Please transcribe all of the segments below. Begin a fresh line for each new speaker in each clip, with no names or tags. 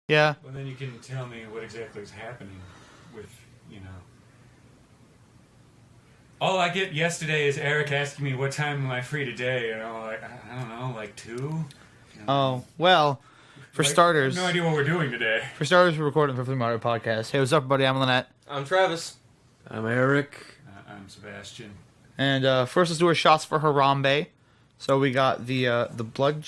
Yeah.
Well, then you can tell me what exactly is happening with, All I get yesterday is Eric asking me what time am I free today, and I'm like, I don't know, like 2?
Oh, well, for starters...
I have no idea what we're doing today.
For starters, we're recording the Perfectly Modcast. Hey, what's up, buddy? I'm Lennette.
I'm Travis.
I'm Eric.
I'm Sebastian.
And first, let's do our shots for Harambe. So we got the blood...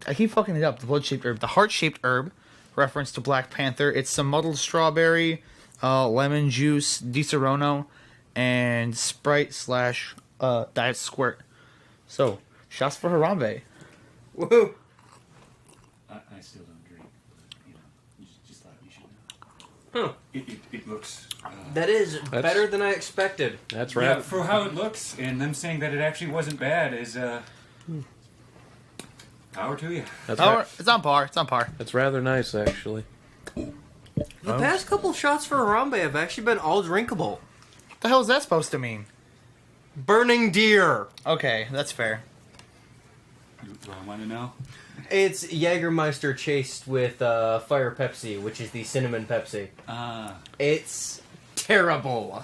I keep fucking it up. The blood-shaped herb. The heart-shaped herb, reference to Black Panther. It's some muddled strawberry, lemon juice, Di Serono, and Sprite / Diet Squirt. So, shots for Harambe.
Woohoo!
I still don't drink, but, just thought you should know.
Huh.
It looks...
That is better than I expected.
That's right.
Yeah, for how it looks, and them saying that it actually wasn't bad is, power to you.
That's
It's on par. It's on par.
That's rather nice, actually.
The past couple shots for Harambe have actually been all drinkable.
What the hell is that supposed to mean?
Burning deer.
Okay, that's fair.
Do I want to know?
It's Jägermeister chased with Fire Pepsi, which is the cinnamon Pepsi. It's terrible.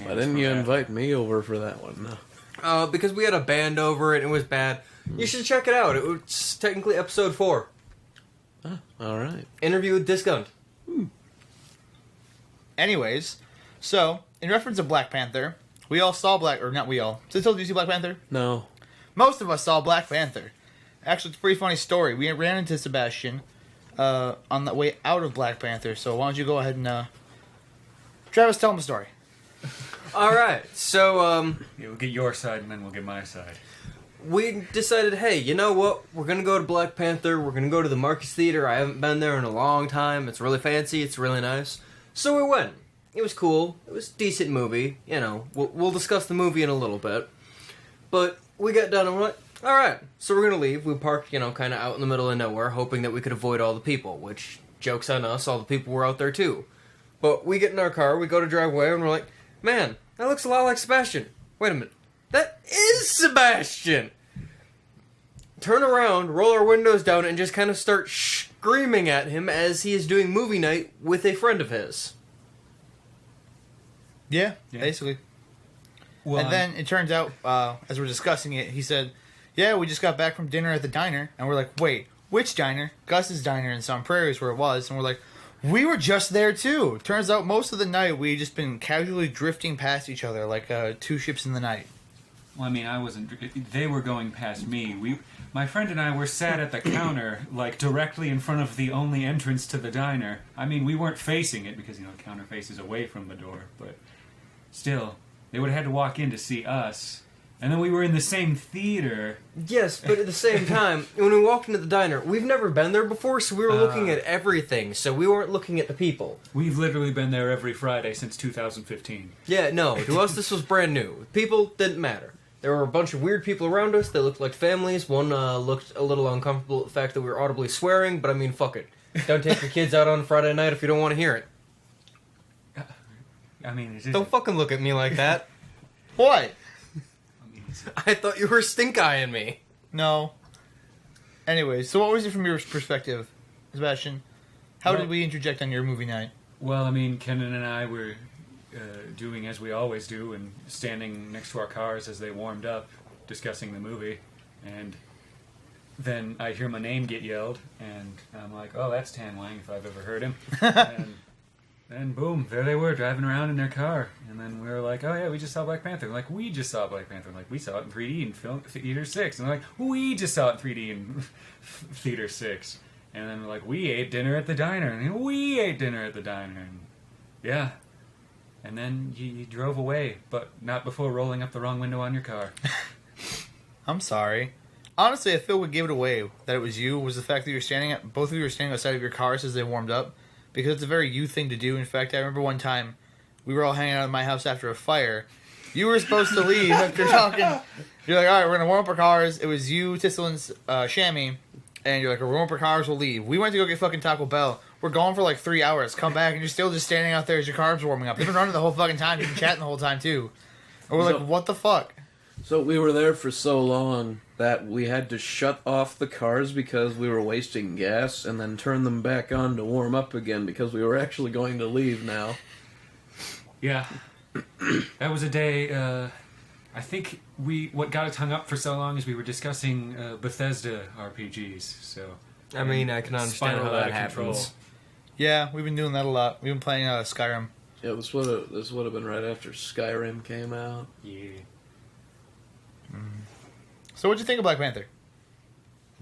Why didn't you invite me over for that one? No.
Because we had a band over it and it was bad. You should check it out. It was technically episode 4.
Oh, all right.
Interview with Discount.
Anyways, so, in reference to Black Panther, we all saw not we all. Did you see Black Panther?
No.
Most of us saw Black Panther. Actually, it's a pretty funny story. We ran into Sebastian on the way out of Black Panther, so why don't you go ahead and... Travis, tell him the story.
Alright, so,
Yeah, we'll get your side, and then we'll get my side.
we decided, hey, you know what? We're gonna go to Black Panther. We're gonna go to the Marcus Theater. I haven't been there in a long time. It's really fancy. It's really nice. So we went. It was cool. It was a decent movie. We'll discuss the movie in a little bit. But we got done and we're like, alright, so we're gonna leave. We parked, kind of out in the middle of nowhere, hoping that we could avoid all the people, which, joke's on us, all the people were out there too. But we get in our car, we go to drive away, and we're like, man, that looks a lot like Sebastian. Wait a minute. That is Sebastian! Turn around, roll our windows down, and just kind of start screaming at him as he is doing movie night with a friend of his.
Yeah, basically.
Well,
And then it turns out, as we're discussing it, he said, yeah, we just got back from dinner at the diner. And we're like, wait, which diner? Gus's diner in Sun Prairies where it was. And we're like, we were just there too. Turns out most of the night we just been casually drifting past each other like two ships in the night.
Well, I mean, I wasn't... They were going past me. My friend and I were sat at the counter, directly in front of the only entrance to the diner. I mean, we weren't facing it because, the counter faces away from the door. But still, they would have had to walk in to see us. And then we were in the same theater.
Yes, but at the same time, when we walked into the diner, we've never been there before, so we were looking at everything, so we weren't looking at the people.
We've literally been there every Friday since 2015.
Yeah, no, to us this was brand new. People didn't matter. There were a bunch of weird people around us. They looked like families. One looked a little uncomfortable at the fact that we were audibly swearing, but I mean, fuck it. Don't take your kids out on Friday night if you don't want to hear it.
I mean, it is...
Don't fucking look at me like that.
What?
I thought you were stink-eyeing me.
No. Anyways, so what was it from your perspective, Sebastian? How did we interject on your movie night?
Well, I mean, Kenan and I were doing as we always do and standing next to our cars as they warmed up, discussing the movie. And then I hear my name get yelled, and I'm like, oh, that's Tan Wang if I've ever heard him. And then, boom, there they were, driving around in their car. And then we were like, oh, yeah, we just saw Black Panther. They're like, we just saw Black Panther. I'm like, we saw it in 3D in Theater 6. And they're like, we just saw it in 3D in Theater 6. And then we're like, we ate dinner at the diner. And then we ate dinner at the diner. And yeah. And then you drove away, but not before rolling up the wrong window on your car.
I'm sorry. Honestly, I feel what gave it away that it was you was the fact that both of you were standing outside of your cars as they warmed up. Because it's a very you thing to do. In fact, I remember one time we were all hanging out at my house after a fire. You were supposed to leave after talking. You're like, all right, we're going to warm up our cars. It was you, Tissel, and Shammy. And you're like, we'll warm up our cars, we'll leave. We went to go get fucking Taco Bell. We're gone for 3 hours. Come back, and you're still just standing out there as your car's warming up. You've been running the whole fucking time. You've been chatting the whole time, too. And we're like, what the fuck?
So we were there for so long that we had to shut off the cars because we were wasting gas and then turn them back on to warm up again because we were actually going to leave now.
Yeah. That was a day, I think what got us hung up for so long is we were discussing Bethesda RPGs, so...
I mean, I can understand how that happens.
Yeah, we've been doing that a lot. We've been playing Skyrim.
Yeah, this would have been right after Skyrim came out.
Yeah.
So what'd you think of Black Panther?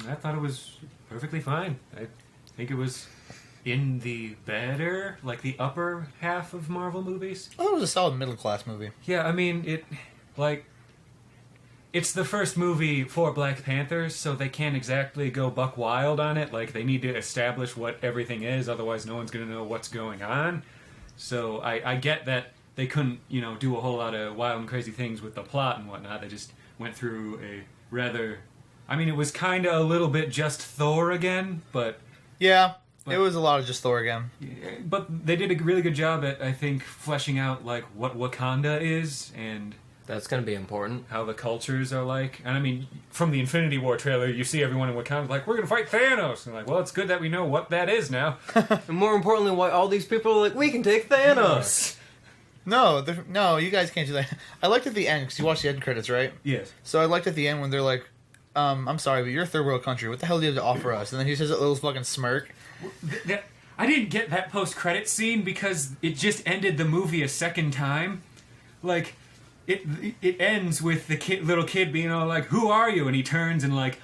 I thought it was perfectly fine. I think it was in the better, like the upper half of Marvel movies.
I thought it was a solid middle-class movie.
Yeah, I mean, it's the first movie for Black Panther, so they can't exactly go buck wild on it. Like, they need to establish what everything is, otherwise no one's going to know what's going on. So I get that they couldn't, do a whole lot of wild and crazy things with the plot and whatnot. They just went through a rather... I mean, it was kind of a little bit just Thor again, but...
Yeah, it was a lot of just Thor again.
But they did a really good job at, I think, fleshing out, like, what Wakanda is, and...
That's going to be important.
How the cultures are like. And I mean, from the Infinity War trailer, you see everyone in Wakanda like, we're going to fight Thanos. And like, well, it's good that we know what that is now.
And more importantly, why all these people are like, we can take Thanos.
No, you guys can't do that. I liked at the end, because you watched the end credits, right?
Yes.
So I liked at the end when they're like, I'm sorry, but you're a third world country. What the hell do you have to offer us? And then he says that little fucking smirk.
I didn't get that post-credit scene because it just ended the movie a second time. Like, it ends with the little kid being all like, who are you? And he turns and, like,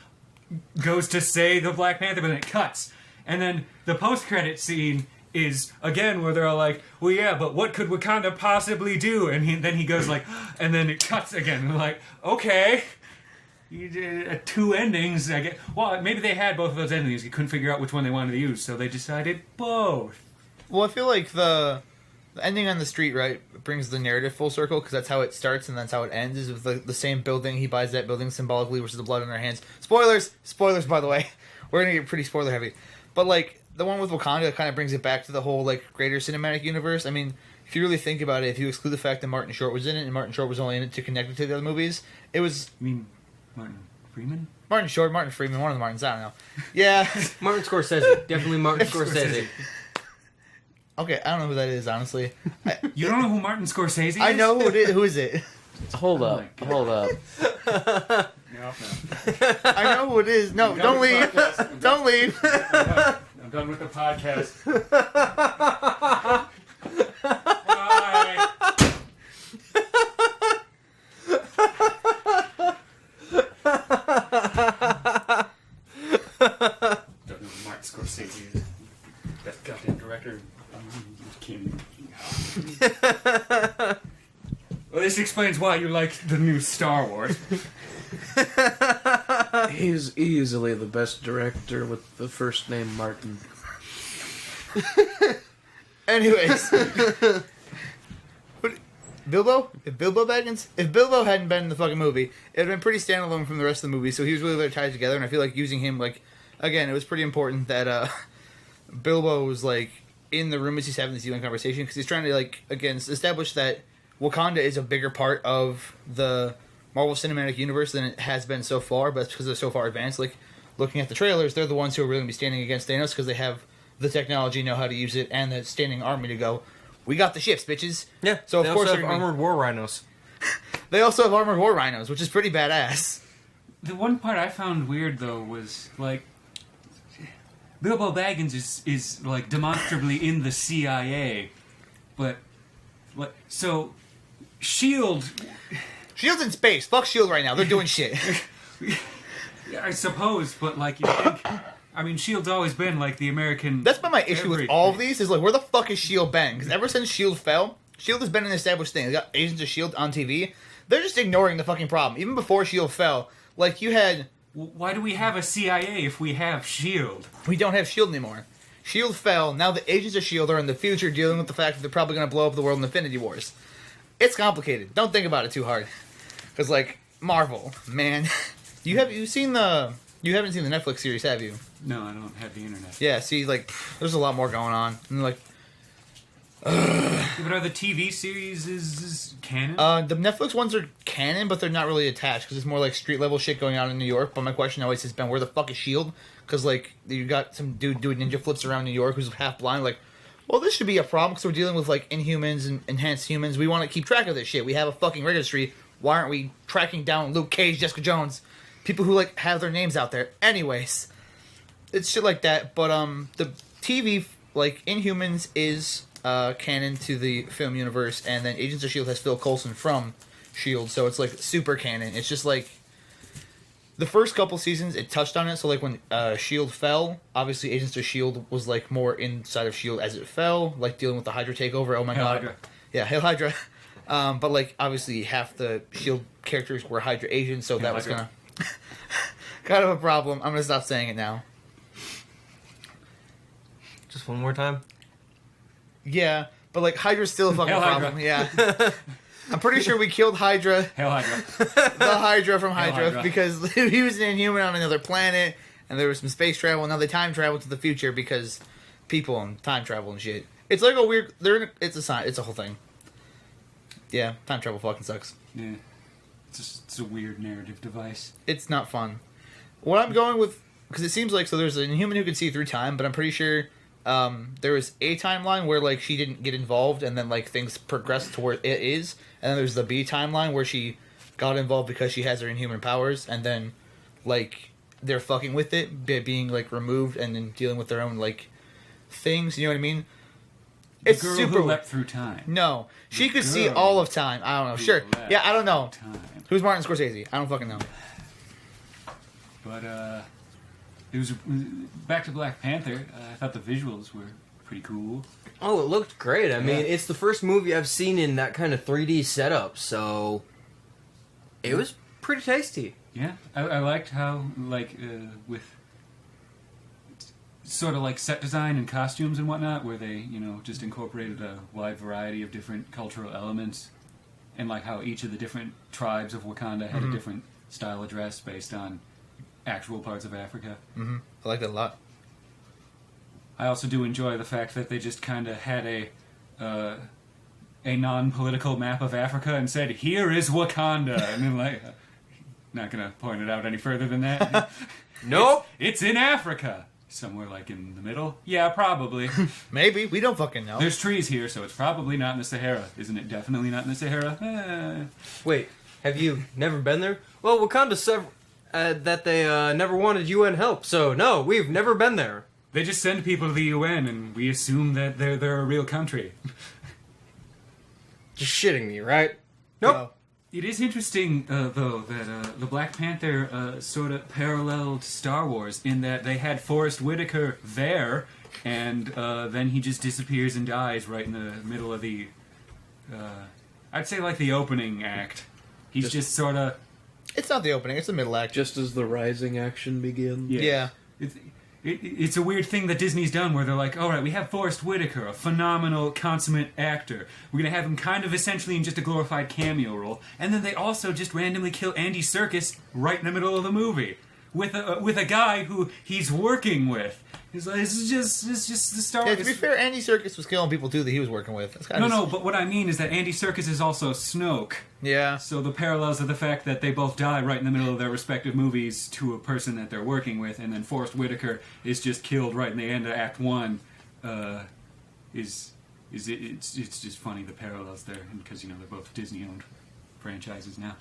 goes to say the Black Panther, but then it cuts. And then the post-credit scene is, again, where they're all like, well, yeah, but what could Wakanda possibly do? And then he goes like, and then it cuts again. And they're like, okay. You did two endings, I guess. Well, maybe they had both of those endings. You couldn't figure out which one they wanted to use, so they decided both.
Well, I feel like the ending on the street, right, brings the narrative full circle, because that's how it starts and that's how it ends, is with the same building. He buys that building symbolically, which is the blood on their hands. Spoilers, by the way. We're going to get pretty spoiler heavy. But, like, the one with Wakanda kind of brings it back to the whole, like, greater cinematic universe. I mean, if you really think about it, if you exclude the fact that Martin Short was in it, and Martin Short was only in it to connect it to the other movies, it was...
You mean Martin Freeman?
Martin Short, Martin Freeman, one of the Martins, I don't know. Yeah.
Martin Scorsese. Definitely Martin Scorsese.
Okay, I don't know who that is, honestly.
You don't know who Martin Scorsese is?
I know who it is. Who is it?
Hold up.
No.
I know who it is. No, don't leave. Don't leave.
I'm done with the podcast. Bye. Don't know who Martin Scorsese is. Best goddamn director. Well, this explains why you like the new Star Wars.
He's easily the best director with the first name Martin.
Anyways. Bilbo? If Bilbo hadn't been in the fucking movie, it would have been pretty standalone from the rest of the movie, so he was really tied together, and I feel like using him, like, again, it was pretty important that, Bilbo was, like, in the room as he's having this UN conversation, because he's trying to, like, again, establish that Wakanda is a bigger part of the Marvel Cinematic Universe than it has been so far, but that's because they're so far advanced. Like, looking at the trailers, they're the ones who are really going to be standing against Thanos, because they have the technology, know how to use it, and the standing army to go, we got the ships, bitches.
Yeah,
so of
they
course
also have armored war rhinos.
They also have armored war rhinos, which is pretty badass.
The one part I found weird, though, was, like, Bilbo Baggins is like, demonstrably in the CIA, but, like, so, S.H.I.E.L.D.
S.H.I.E.L.D.'s in space. Fuck S.H.I.E.L.D. right now. They're doing shit.
Yeah, I suppose, but, like, you think... I mean, S.H.I.E.L.D's always been, like, the American...
That's been my issue with all of these, is, like, where the fuck is S.H.I.E.L.D. been? Because ever since S.H.I.E.L.D. fell, S.H.I.E.L.D. has been an established thing. They got Agents of S.H.I.E.L.D. on TV. They're just ignoring the fucking problem. Even before S.H.I.E.L.D. fell, like, you had...
Why do we have a CIA if we have S.H.I.E.L.D.?
We don't have S.H.I.E.L.D. anymore. S.H.I.E.L.D. fell, now the Agents of S.H.I.E.L.D. are in the future dealing with the fact that they're probably going to blow up the world in Infinity Wars. It's complicated. Don't think about it too hard. Because, like, Marvel, man... You haven't seen the Netflix series, have you?
No, I don't have the internet.
Yeah, see, like, there's a lot more going on. And, like,
But are the TV series is canon?
The Netflix ones are canon, but they're not really attached because it's more like street level shit going on in New York. But my question always has been, where the fuck is Shield? Because like you got some dude doing ninja flips around New York who's half blind. Like, well, this should be a problem because we're dealing with like Inhumans and enhanced humans. We want to keep track of this shit. We have a fucking registry. Why aren't we tracking down Luke Cage, Jessica Jones, people who like have their names out there? Anyways, it's shit like that. But the TV like Inhumans is canon to the film universe, and then Agents of S.H.I.E.L.D. has Phil Coulson from S.H.I.E.L.D., so it's like super canon. It's just like the first couple seasons it touched on it, so like when S.H.I.E.L.D. fell, obviously Agents of S.H.I.E.L.D. was like more inside of S.H.I.E.L.D. as it fell, like dealing with the Hydra takeover. Oh my
Hail
god.
Hydra.
Yeah, Hail Hydra. But like obviously half the S.H.I.E.L.D. characters were Hydra agents, so
Hail
that was
Hydra.
gonna kind of a problem. I'm gonna stop saying it now.
Just one more time.
Yeah, but like Hydra's still a fucking
Hail Hydra.
problem. Yeah. I'm pretty sure we killed Hydra,
Hail Hydra.
the Hydra from
Hail
Hydra,
Hydra.
because he was an Inhuman on another planet, and there was some space travel. Now they time travel to the future because people and time travel and shit. It's like a weird. It's a sign. It's a whole thing. Yeah, time travel fucking sucks.
Yeah. It's a weird narrative device.
It's not fun. What I'm going with, because it seems like, so there's an Inhuman who can see through time, but I'm pretty sure there was a timeline where like she didn't get involved, and then like things progressed to where it is, and then there's the B timeline where she got involved because she has her Inhuman powers, and then like they're fucking with it, being like removed, and then dealing with their own like things. You know what I mean? It's
the girl
super.
who leapt through time.
No, she
The
could see
girl
all of time. I don't know.
who
Sure.
leapt
Yeah, I don't know.
Time.
Who's Martin Scorsese? I don't fucking know.
But it was back to Black Panther. I thought the visuals were pretty cool.
Oh, it looked great. I mean,
Yeah.
it's the first movie I've seen in that kind of 3D setup, so it was pretty tasty.
Yeah, I liked how like with sort of like set design and costumes and whatnot, where they just incorporated a wide variety of different cultural elements, and like how each of the different tribes of Wakanda had a different style of dress based on actual parts of Africa.
Mm-hmm. I like that a lot.
I also do enjoy the fact that they just kind of had a non-political map of Africa and said, "Here is Wakanda," and then like, not gonna point it out any further than that.
Nope.
It's in Africa, somewhere like in the middle. Yeah, probably.
Maybe we don't fucking know.
There's trees here, so it's probably not in the Sahara. Isn't it definitely not in the Sahara?
Wait, have you never been there? Well, Wakanda said that they never wanted UN help, so no, we've never been there.
They just send people to the UN, and we assume that they're a real country.
Just shitting me, right? Nope.
No.
It is interesting, though, that the Black Panther sort of paralleled Star Wars in that they had Forrest Whitaker there, and then he just disappears and dies right in the middle of the... I'd say like the opening act. He's just sort of...
It's not the opening. It's the middle act.
Just as the rising action begins.
Yeah.
It's a weird thing that Disney's done where they're like, all right, we have Forrest Whitaker, a phenomenal, consummate actor. We're going to have him kind of essentially in just a glorified cameo role. And then they also just randomly kill Andy Serkis right in the middle of the movie with a guy who he's working with. It's like, it's just the Star
Yeah,
Wars.
to be fair, Andy Serkis was killing people too that he was working with. That's kind
No, but what I mean is that Andy Serkis is also Snoke.
Yeah.
So the parallels of the fact that they both die right in the middle of their respective movies to a person that they're working with, and then Forrest Whitaker is just killed right in the end of Act 1, it's just funny, the parallels there, because they're both Disney-owned franchises now.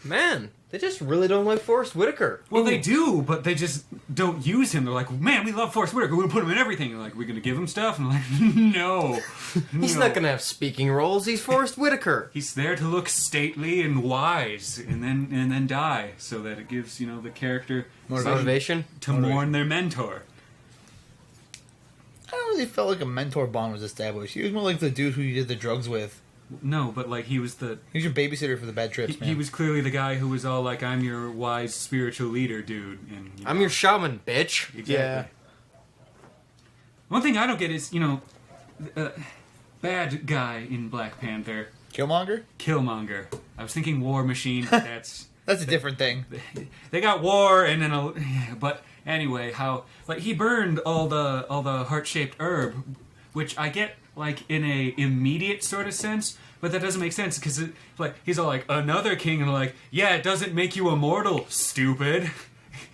Man, they just really don't like Forrest Whitaker.
Well, they do, but they just don't use him. They're like, man, we love Forrest Whitaker. We're going to put him in everything. They're like, we're going to give him stuff? And I'm like, no.
He's
No.
not gonna have speaking roles. He's Forrest Whitaker.
He's there to look stately and wise, and then die, so that it gives the character
Motivation.
to mourn their mentor.
I don't really felt like a mentor bond was established. He was more like the dude who you did the drugs with.
No, but like he was
He was your babysitter for the bad trips, man.
he was clearly the guy who was all like, "I'm your wise spiritual leader, dude." And
I'm your shaman, bitch.
exactly.
Yeah.
One thing I don't get is bad guy in Black Panther,
Killmonger?
Killmonger. I was thinking War Machine. But that's
That's a different thing.
they got war, and then but anyway, how like he burned all the heart-shaped herb, which I get like in a immediate sort of sense, but that doesn't make sense because like he's all like another king, and like, yeah, it doesn't make you immortal, stupid.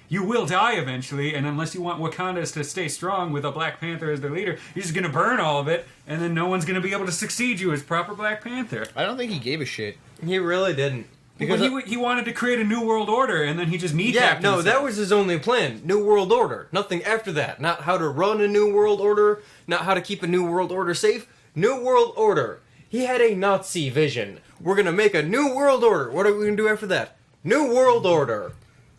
You will die eventually, and unless you want Wakanda to stay strong with a Black Panther as their leader, you're just gonna burn all of it, and then no one's gonna be able to succeed you as proper Black Panther.
I don't think he gave a shit.
He really didn't.
Because he wanted to create a new world order, and then he just kneecapped himself.
No, that was his only plan. New world order. Nothing after that. Not how to run a new world order. Not how to keep a new world order safe. New world order. He had a Nazi vision. We're gonna make a new world order. What are we gonna do after that? New world order.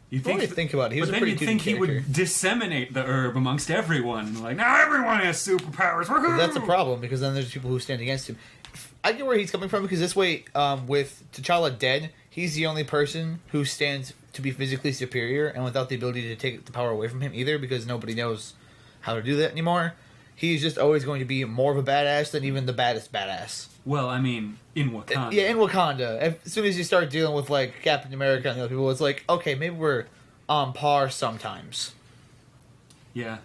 You
think about it, he was
but
a
then
pretty
you'd think
character.
he would disseminate the herb amongst everyone. Like, now everyone has superpowers. Woohoo!
But that's a problem, because then there's people who stand against him. I get where he's coming from, because this way, with T'Challa dead, he's the only person who stands to be physically superior, and without the ability to take the power away from him either, because nobody knows how to do that anymore. He's just always going to be more of a badass than even the baddest badass.
Well, I mean, in Wakanda.
Yeah, in Wakanda. As soon as you start dealing with, like, Captain America and the other people, it's like, okay, maybe we're on par sometimes.
Yeah.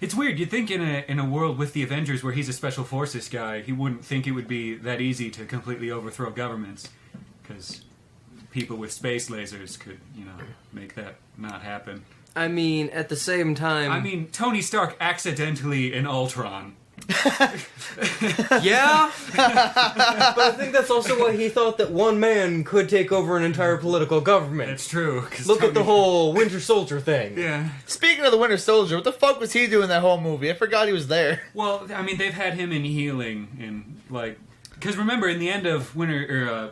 It's weird. You'd think in a world with the Avengers where he's a special forces guy, he wouldn't think it would be that easy to completely overthrow governments. Because people with space lasers could, make that not happen.
I mean, at the same time...
I mean, Tony Stark accidentally in Ultron.
Yeah? But I think that's also why he thought that one man could take over an entire political government.
That's true.
Look at the whole Winter Soldier thing.
Yeah.
Speaking of the Winter Soldier, what the fuck was he doing that whole movie? I forgot he was there.
Well, I mean, they've had him in healing and, like... Because remember, in the end of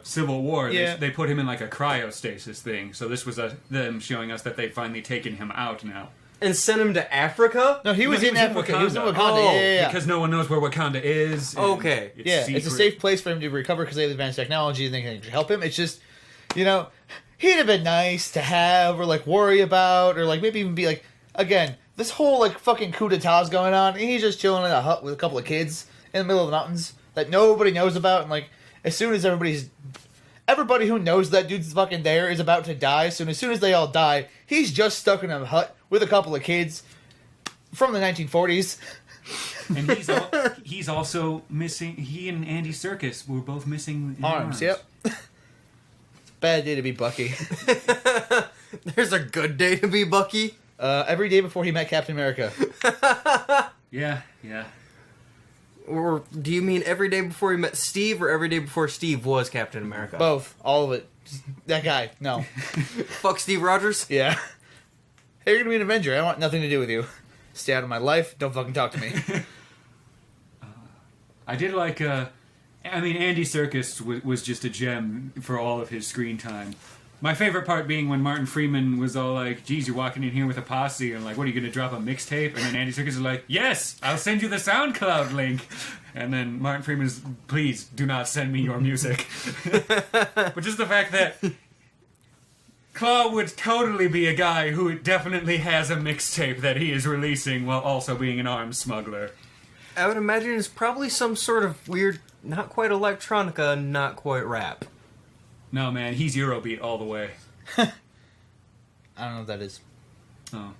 Civil War, they put him in, like, a cryostasis thing. So this was them showing us that they've finally taken him out now.
And sent him to Africa?
No, he was in Africa. He was in Wakanda.
Oh,
Yeah.
Because no one knows where Wakanda is.
Okay.
It's a safe place for him to recover because they have advanced technology and they can help him. It's just, he'd have been nice to have or, like, worry about or, like, maybe even be, like, again, this whole, like, fucking coup d'etat's going on and he's just chilling in a hut with a couple of kids in the middle of the mountains that nobody knows about. And, like, as soon as everybody who knows that dude's fucking there is about to die, so as soon as they all die, he's just stuck in a hut with a couple of kids from the 1940s.
And he's also missing... He and Andy Serkis were both missing arms.
Yep. Bad day to be Bucky.
There's a good day to be Bucky.
Every day before he met Captain America.
Yeah.
Or do you mean every day before he met Steve, or every day before Steve was Captain America?
Both. All of it. Just that guy. No.
Fuck Steve Rogers?
Yeah. Hey, you're gonna be an Avenger. I want nothing to do with you. Stay out of my life. Don't fucking talk to me.
I did like... Andy Serkis was just a gem for all of his screen time. My favorite part being when Martin Freeman was all like, geez, you're walking in here with a posse, and like, what, are you going to drop a mixtape? And then Andy Serkis is like, yes, I'll send you the SoundCloud link. And then Martin Freeman's, please, do not send me your music. But just the fact that Claw would totally be a guy who definitely has a mixtape that he is releasing while also being an arms smuggler.
I would imagine it's probably some sort of weird, not quite electronica, not quite rap.
No, man, he's Eurobeat all the way.
I don't know what that is.
Oh.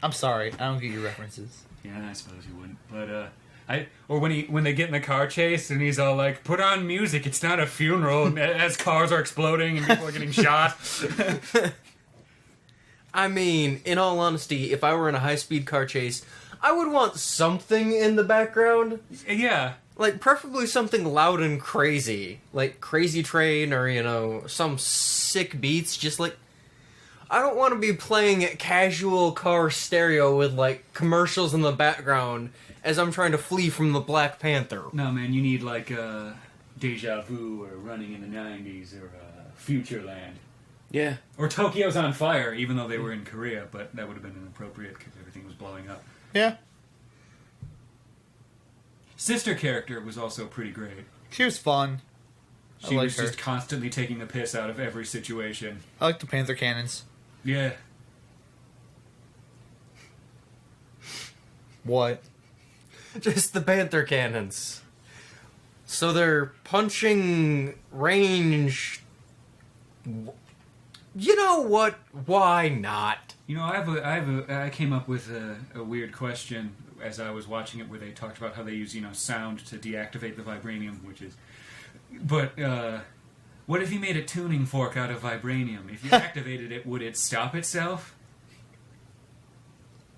I'm sorry. I don't get your references.
Yeah, I suppose you wouldn't. But, when they get in the car chase and he's all like, put on music, it's not a funeral, and as cars are exploding and people are getting shot.
I mean, in all honesty, if I were in a high-speed car chase, I would want something in the background.
Yeah.
Like, preferably something loud and crazy. Like Crazy Train or, some sick beats. Just like, I don't want to be playing casual car stereo with, like, commercials in the background as I'm trying to flee from the Black Panther.
No, man, you need, like, Deja Vu or Running in the 90s or Futureland.
Yeah.
Or Tokyo's on Fire, even though they were in Korea, but that would have been inappropriate because everything was blowing up.
Yeah.
Sister character was also pretty great.
She was fun.
She
I
was
her.
just constantly taking the piss out of every situation.
I like the Panther cannons.
Yeah.
What?
Just the Panther cannons. So they're punching range. You know what? Why not?
You know, I came up with a weird question. as I was watching it, where they talked about how they use sound to deactivate the vibranium, which is. But what if you made a tuning fork out of vibranium? If you activated it, would it stop itself?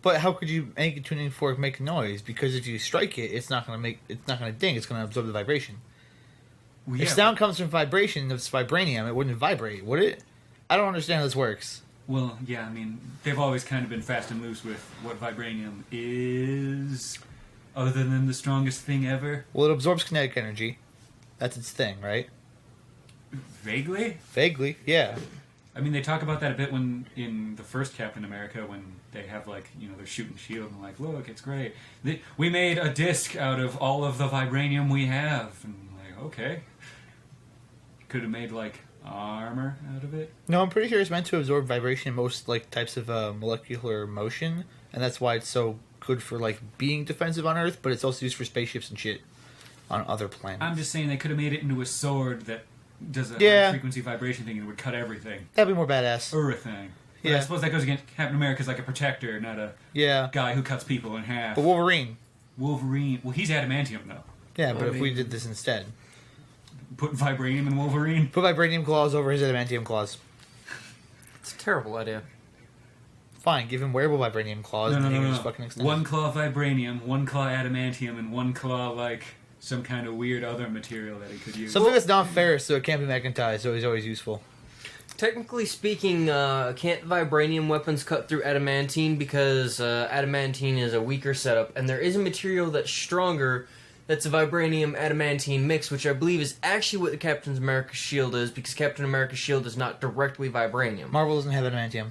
But how could you make a tuning fork make noise? Because if you strike it, it's not gonna ding. It's gonna absorb the vibration.
Well,
If sound comes from vibration, if it's vibranium, it wouldn't vibrate, would it? I don't understand how this works.
Well, yeah, I mean, they've always kind of been fast and loose with what vibranium is, other than the strongest thing ever.
Well, it absorbs kinetic energy. That's its thing, right?
Vaguely?
Vaguely, yeah.
I mean, they talk about that a bit when in the first Captain America, when they have, like, they're shooting S.H.I.E.L.D. and like, look, it's great. We made a disc out of all of the vibranium we have. And like, okay. Could have made, like, armor out of it.
No, I'm pretty sure it's meant to absorb vibration in most like types of molecular motion, and that's why it's so good for like being defensive on Earth. But it's also used for spaceships and shit on other planets.
I'm just saying they could have made it into a sword that does a
Yeah.
high frequency vibration thing and would cut everything.
That'd be more badass.
Or a thing. But
Yeah.
I suppose that goes against Captain America's like a protector, not a
Yeah,
guy who cuts people in half.
but Wolverine.
Wolverine. Well, he's adamantium though.
Yeah, but
I
if we
mean-
did this instead,
Put vibranium in Wolverine.
put vibranium claws over his adamantium claws.
It's a terrible idea.
Fine, give him wearable vibranium claws, and he can just fucking extend.
One claw vibranium, one claw adamantium, and one claw like some kind of weird other material that he could use.
Something that's not ferrous, so it can't be magnetized, so he's always useful.
Technically speaking, can't vibranium weapons cut through adamantine because adamantine is a weaker setup, and there is a material that's stronger that's a vibranium adamantine mix, which I believe is actually what the Captain America's shield is, because Captain America's shield is not directly vibranium.
Marvel doesn't have adamantium.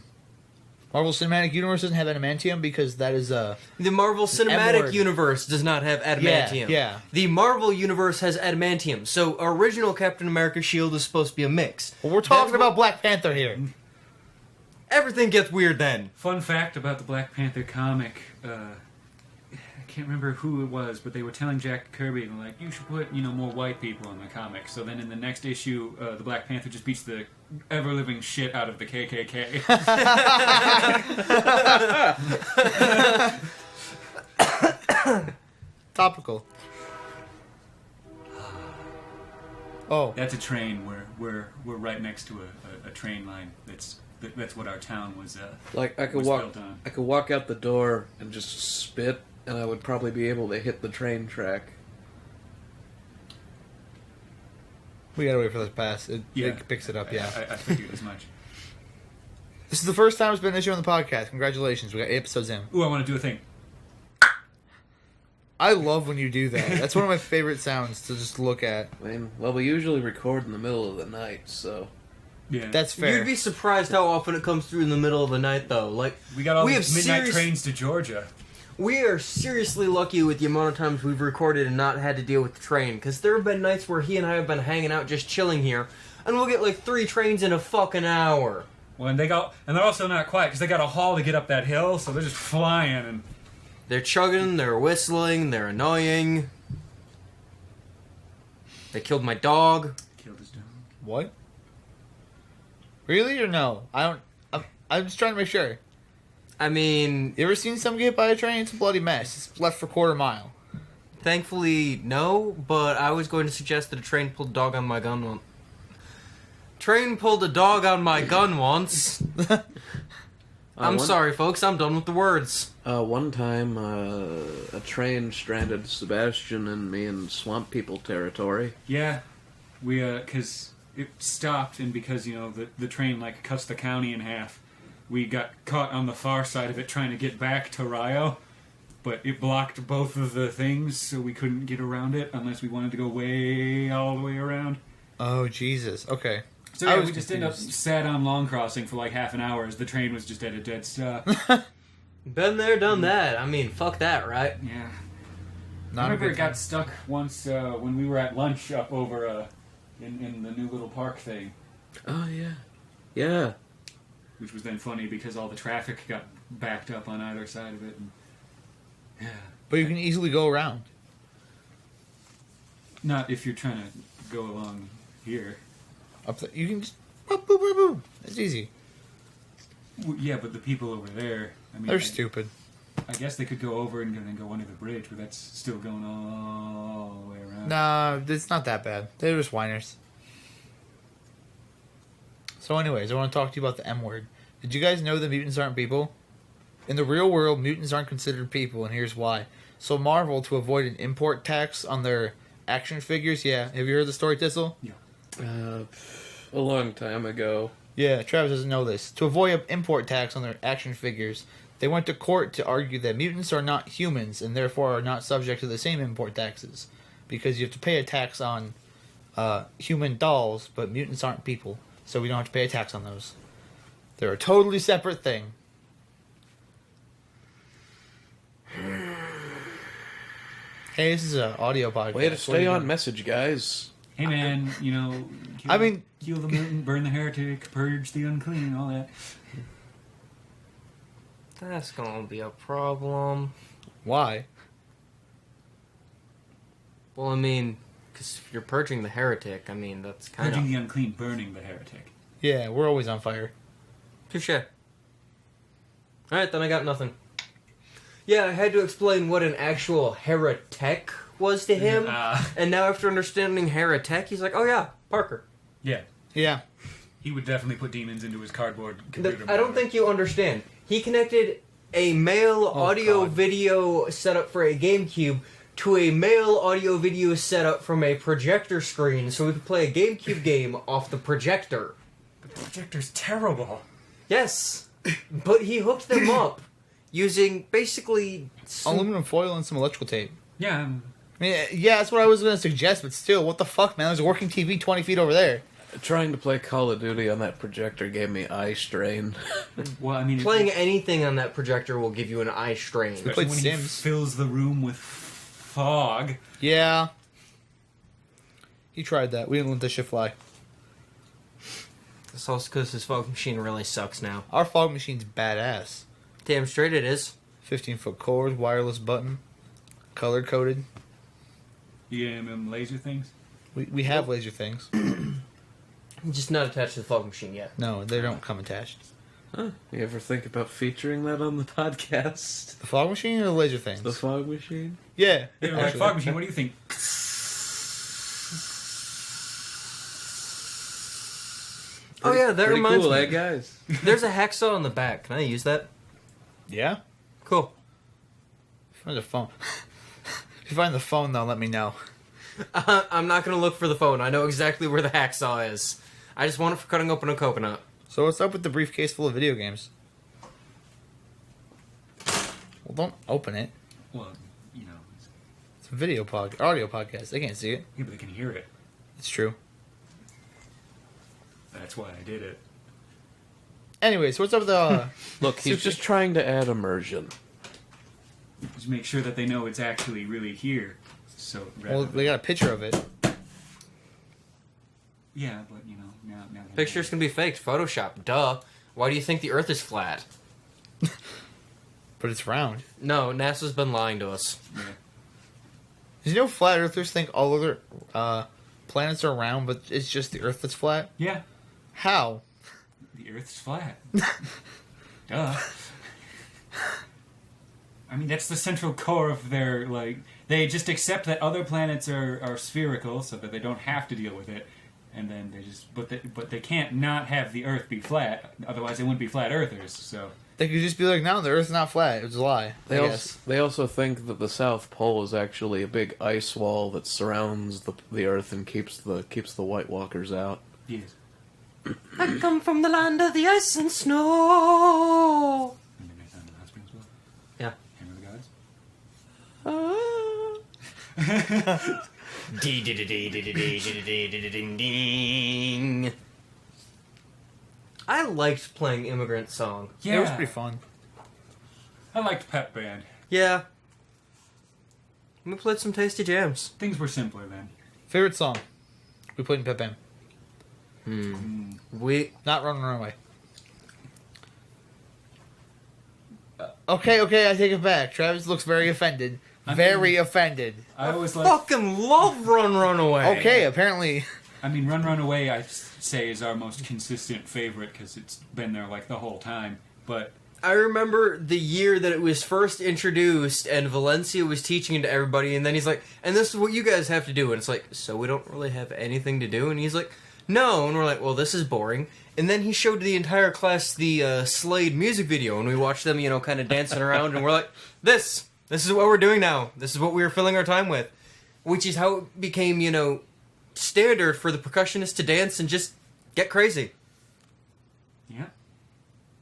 Marvel Cinematic Universe doesn't have adamantium because that is
The Marvel Cinematic
M-word.
Universe does not have adamantium.
Yeah.
The Marvel Universe has adamantium, so original Captain America's shield is supposed to be a mix.
Well, we're talking
That's
about Black Panther here.
Everything gets weird then.
Fun fact about the Black Panther comic, I can't remember who it was, but they were telling Jack Kirby, like, you should put, more white people in the comic. So then in the next issue, the Black Panther just beats the ever-living shit out of the KKK.
Topical. Oh,
That's a train. We're right next to a train line. That's what our town was.
Like I could
was
walk,
built on.
I could walk out the door and just spit, and I would probably be able to hit the train track.
we gotta wait for this to pass. It
Yeah.
picks it up, yeah.
I figured as much.
This is the first time it's been an issue on the podcast. Congratulations, we got 8 episodes in.
Ooh, I want to do a thing.
I love when you do that. That's one of my favorite sounds to just look at.
I mean, well, we usually record in the middle of the night, so
Yeah,
That's fair.
You'd be surprised how often it comes through in the middle of the night, though. Like,
we got all
we
these
have
midnight
serious-
trains to Georgia.
we are seriously lucky with the amount of times we've recorded and not had to deal with the train. Because there have been nights where he and I have been hanging out just chilling here, and we'll get like 3 trains in a fucking hour.
Well, and they're also not quiet because they got a haul to get up that hill, so they're just flying and.
They're chugging, they're whistling, they're annoying. They killed my dog.
Killed his dog.
What? Really or no? I'm just trying to make sure.
I mean,
You ever seen someone get hit by a train? It's a bloody mess. It's left for quarter mile.
thankfully, no, but I was going to suggest that a train pulled a dog on my gun once. Train pulled a dog on my gun once. I'm
one-
sorry, folks, I'm done with the words.
One time, a train stranded Sebastian and me in swamp people territory.
Yeah, we because it stopped, and because the train like cuts the county in half, we got caught on the far side of it trying to get back to Rio, but it blocked both of the things, so we couldn't get around it unless we wanted to go way all the way around.
Oh, Jesus. Okay.
So
I
yeah,
was
we just ended up
confused.
sat on Long Crossing for like half an hour as the train was just at a dead stop.
Been there, done that. I mean, fuck that, right?
Yeah.
Not
I
a
remember
good
it got
time.
stuck once when we were at lunch up over in the new little park thing,
Oh, yeah. Yeah.
which was then funny because all the traffic got backed up on either side of it. And, yeah.
But you can easily go around.
Not if you're trying to go along here.
You can just boop, boop, boop, boop. It's easy.
Yeah, but the people over there, I mean,
They're stupid.
I guess they could go over and then go under the bridge, but that's still going all the way around.
Nah, it's not that bad. They're just whiners. So anyways, I want to talk to you about the M word. Did you guys know that mutants aren't people? In the real world, mutants aren't considered people, and here's why. So Marvel, to avoid an import tax on their action figures, yeah. Have you heard the story, Tissel?
Yeah.
A long time ago.
Yeah, Travis doesn't know this. To avoid an import tax on their action figures, they went to court to argue that mutants are not humans and therefore are not subject to the same import taxes. Because you have to pay a tax on human dolls, but mutants aren't people. So we don't have to pay a tax on those. They're a totally separate thing. Hey, this is an audio podcast.
Way to
What are
stay
you
on
doing?
message, guys.
Hey man,
I mean-
kill the mutant, burn the heretic, purge the unclean, all that.
That's gonna be a problem.
Why?
Well, I mean, because if you're purging the heretic, I mean, that's kind
Purging
of...
the unclean, burning the heretic.
Yeah, we're always on fire.
Touche. Alright, then I got nothing. Yeah, I had to explain what an actual heretic was to him, and now after understanding heretic, he's like, oh yeah, Parker.
Yeah.
Yeah.
He would definitely put demons into his cardboard computer.
I don't think you understand. He connected a male audio
God.
video setup for a GameCube to a male audio video setup from a projector screen so we could play a GameCube game off the projector.
The projector's terrible.
Yes, but he hooked them up using basically...
Aluminum foil and some electrical tape.
Yeah.
I mean, yeah, that's what I was going to suggest, but still, what the fuck, man? There's a working TV 20 feet over there.
Trying to play Call of Duty on that projector gave me eye strain.
Well, I mean,
Playing anything on that projector will give you an eye strain.
We played
when
Sims.
he fills the room with fog.
Yeah. He tried that. We didn't let this shit fly.
That's also because his fog machine really sucks now.
Our fog machine's badass.
Damn straight it is.
15-foot cord, wireless button, color-coded.
EMM laser things.
We have laser things.
Just not attached to the fog machine yet.
No, they don't come attached.
Huh? You ever think about featuring that on the podcast?
The fog machine or the laser things?
The fog machine?
Yeah.
Hey, like
actually.
fog machine, what do you think?
Oh yeah, that
Pretty
reminds
cool,
me.
eh, guys?
There's a hacksaw on the back. Can I use that?
Yeah?
Cool.
Find the phone. If you find the phone, though, let me know.
I'm not gonna look for the phone. I know exactly where the hacksaw is. I just want it for cutting open a coconut.
So what's up with the briefcase full of video games? Well, don't open it.
Well,
It's a audio podcast. They can't see it.
yeah, but they can hear it.
It's true.
That's why I did it.
Anyways, what's up with the...
Look, he's just trying to add immersion.
Just make sure that they know it's actually really here. So,
well, they got a picture of it.
yeah, but now they
Pictures can be faked. Photoshop. Duh. Why do you think the Earth is flat?
But it's round.
No, NASA's been lying to us.
Yeah.
Did you know flat earthers think all other planets are round, but it's just the Earth that's flat?
Yeah,
How?
the Earth's flat. Duh. I mean, that's the central core of their, they just accept that other planets are spherical so that they don't have to deal with it. And then they just, but they can't not have the Earth be flat, otherwise they wouldn't be flat earthers, so.
They could just be like, no, the Earth's not flat. It's a lie. I guess.
They also think that the South Pole is actually a big ice wall that surrounds the Earth and keeps the White Walkers out.
Yes.
I come from the land of the ice and snow.
And they make that in the hot springs well?
Yeah.
Hammer the gods?
Ding. I liked playing Immigrant Song.
It was pretty fun.
I liked Pep Band.
Yeah. We played some tasty jams.
Things were simpler then.
Favorite song? We played in Pep Band.
We
Not Run Run Away. Okay, I take it back. Travis looks very offended. Very offended.
I always
fucking love Run Away.
Okay, apparently.
I mean, Run Away, I say, is our most consistent favorite because it's been there the whole time. But
I remember the year that it was first introduced, and Valencia was teaching it to everybody, and then he's like, and this is what you guys have to do. And it's like, so we don't really have anything to do? And he's like, no. And we're like, well, this is boring. And then he showed the entire class the Slade music video, and we watched them, kind of dancing around, and we're like, this is what we're doing now. This is what we were filling our time with. Which is how it became, standard for the percussionist to dance and just get crazy.
Yeah.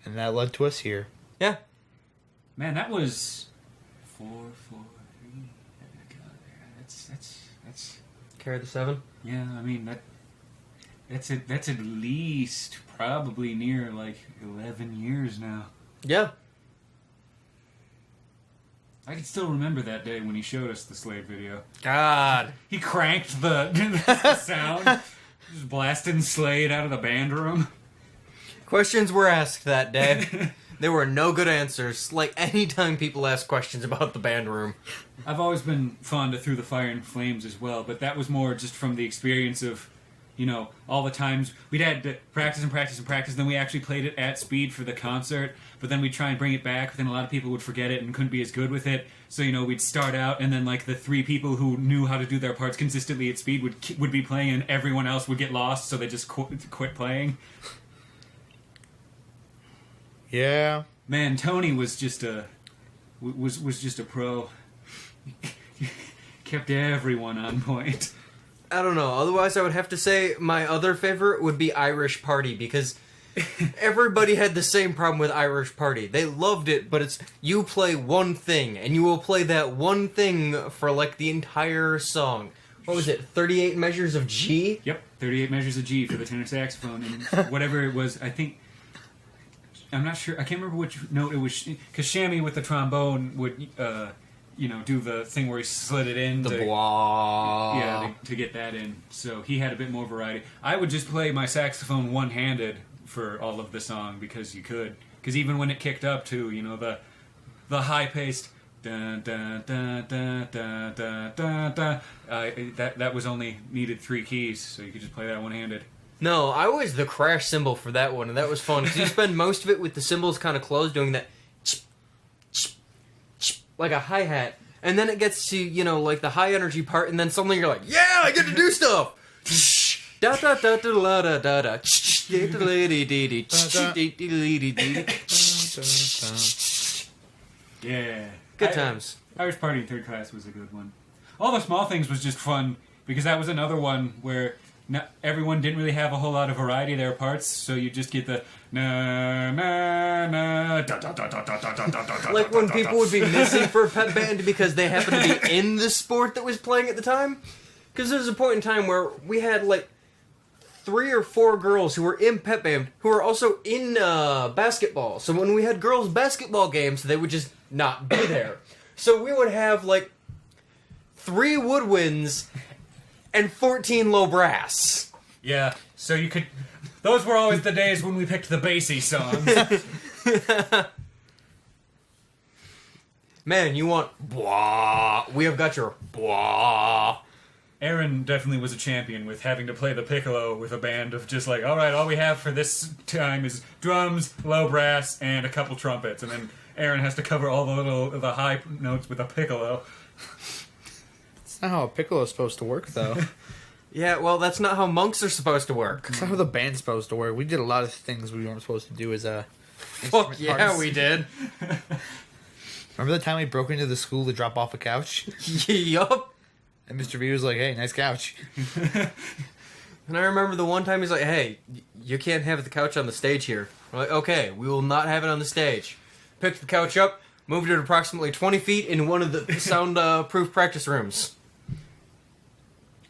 And that led to us here.
Yeah.
Man, that was 4, 4, 3. That's.
Carry the 7.
Yeah, I mean that's at least probably near like 11 years now.
Yeah.
I can still remember that day when he showed us the Slade video.
God.
He cranked the sound, just blasting Slade out of the band room.
Questions were asked that day. There were no good answers. Like, anytime people ask questions about the band room.
I've always been fond of Through the Fire and Flames as well, but that was more just from the experience of, all the times we'd had to practice and practice and practice, then we actually played it at speed for the concert, but then we'd try and bring it back, but then a lot of people would forget it and couldn't be as good with it, so, we'd start out, and then, like, the 3 people who knew how to do their parts consistently at speed would be playing, and everyone else would get lost, so they just quit playing.
Yeah.
Man, Tony was just a pro. Kept everyone on point.
I don't know. Otherwise, I would have to say my other favorite would be Irish Party, because everybody had the same problem with Irish Party. They loved it, but it's you play one thing, and you will play that one thing for, like, the entire song. What was it, 38 measures of G?
Yep, 38 measures of G for the tenor saxophone, and whatever it was, I'm not sure, I can't remember which note it was, because Shammy with the trombone would, do the thing where he slid it in.
The blah.
Yeah, to get that in. So he had a bit more variety. I would just play my saxophone one-handed for all of the song, because you could. Because even when it kicked up to, the high-paced dun dun dun dun dun dun dun dun, that was only needed 3 keys, so you could just play that one-handed.
No, I was the crash cymbal for that one, and that was fun, because you spend most of it with the cymbals kind of closed, doing that like a hi-hat, and then it gets to, like the high-energy part, and then suddenly you're like, yeah, I get to do stuff! Da da da da da da da da.
Yeah.
Good times.
Irish Party in third class was a good one. All the Small Things was just fun, because that was another one where everyone didn't really have a whole lot of variety of their parts, so you just get the na na na da da da da da da da da.
Like when people would be missing for a pep band because they happened to be in the sport that was playing at the time. Because there was a point in time where we had like 3 or 4 girls who were in pep band who were also in basketball. So when we had girls' basketball games, they would just not be there. So we would have like 3 woodwinds and 14 low brass.
Yeah, so you could... Those were always the days when we picked the bassy songs.
Man, you want blah. We have got your blah.
Aaron definitely was a champion with having to play the piccolo with a band of just like, alright, all we have for this time is drums, low brass, and a couple trumpets. And then Aaron has to cover all the high notes with a piccolo.
That's not how a piccolo is supposed to work, though.
Yeah, well, that's not how monks are supposed to work.
That's not how the band's supposed to work. We did a lot of things we weren't supposed to do as a...
Fuck yeah,
parts.
we did.
Remember the time we broke into the school to drop off a couch?
Yup.
And Mr. V was like, hey, nice couch.
And I remember the one time he's like, hey, you can't have the couch on the stage here. We're like, okay, we will not have it on the stage. Picked the couch up, moved it approximately 20 feet in one of the sound-proof practice rooms.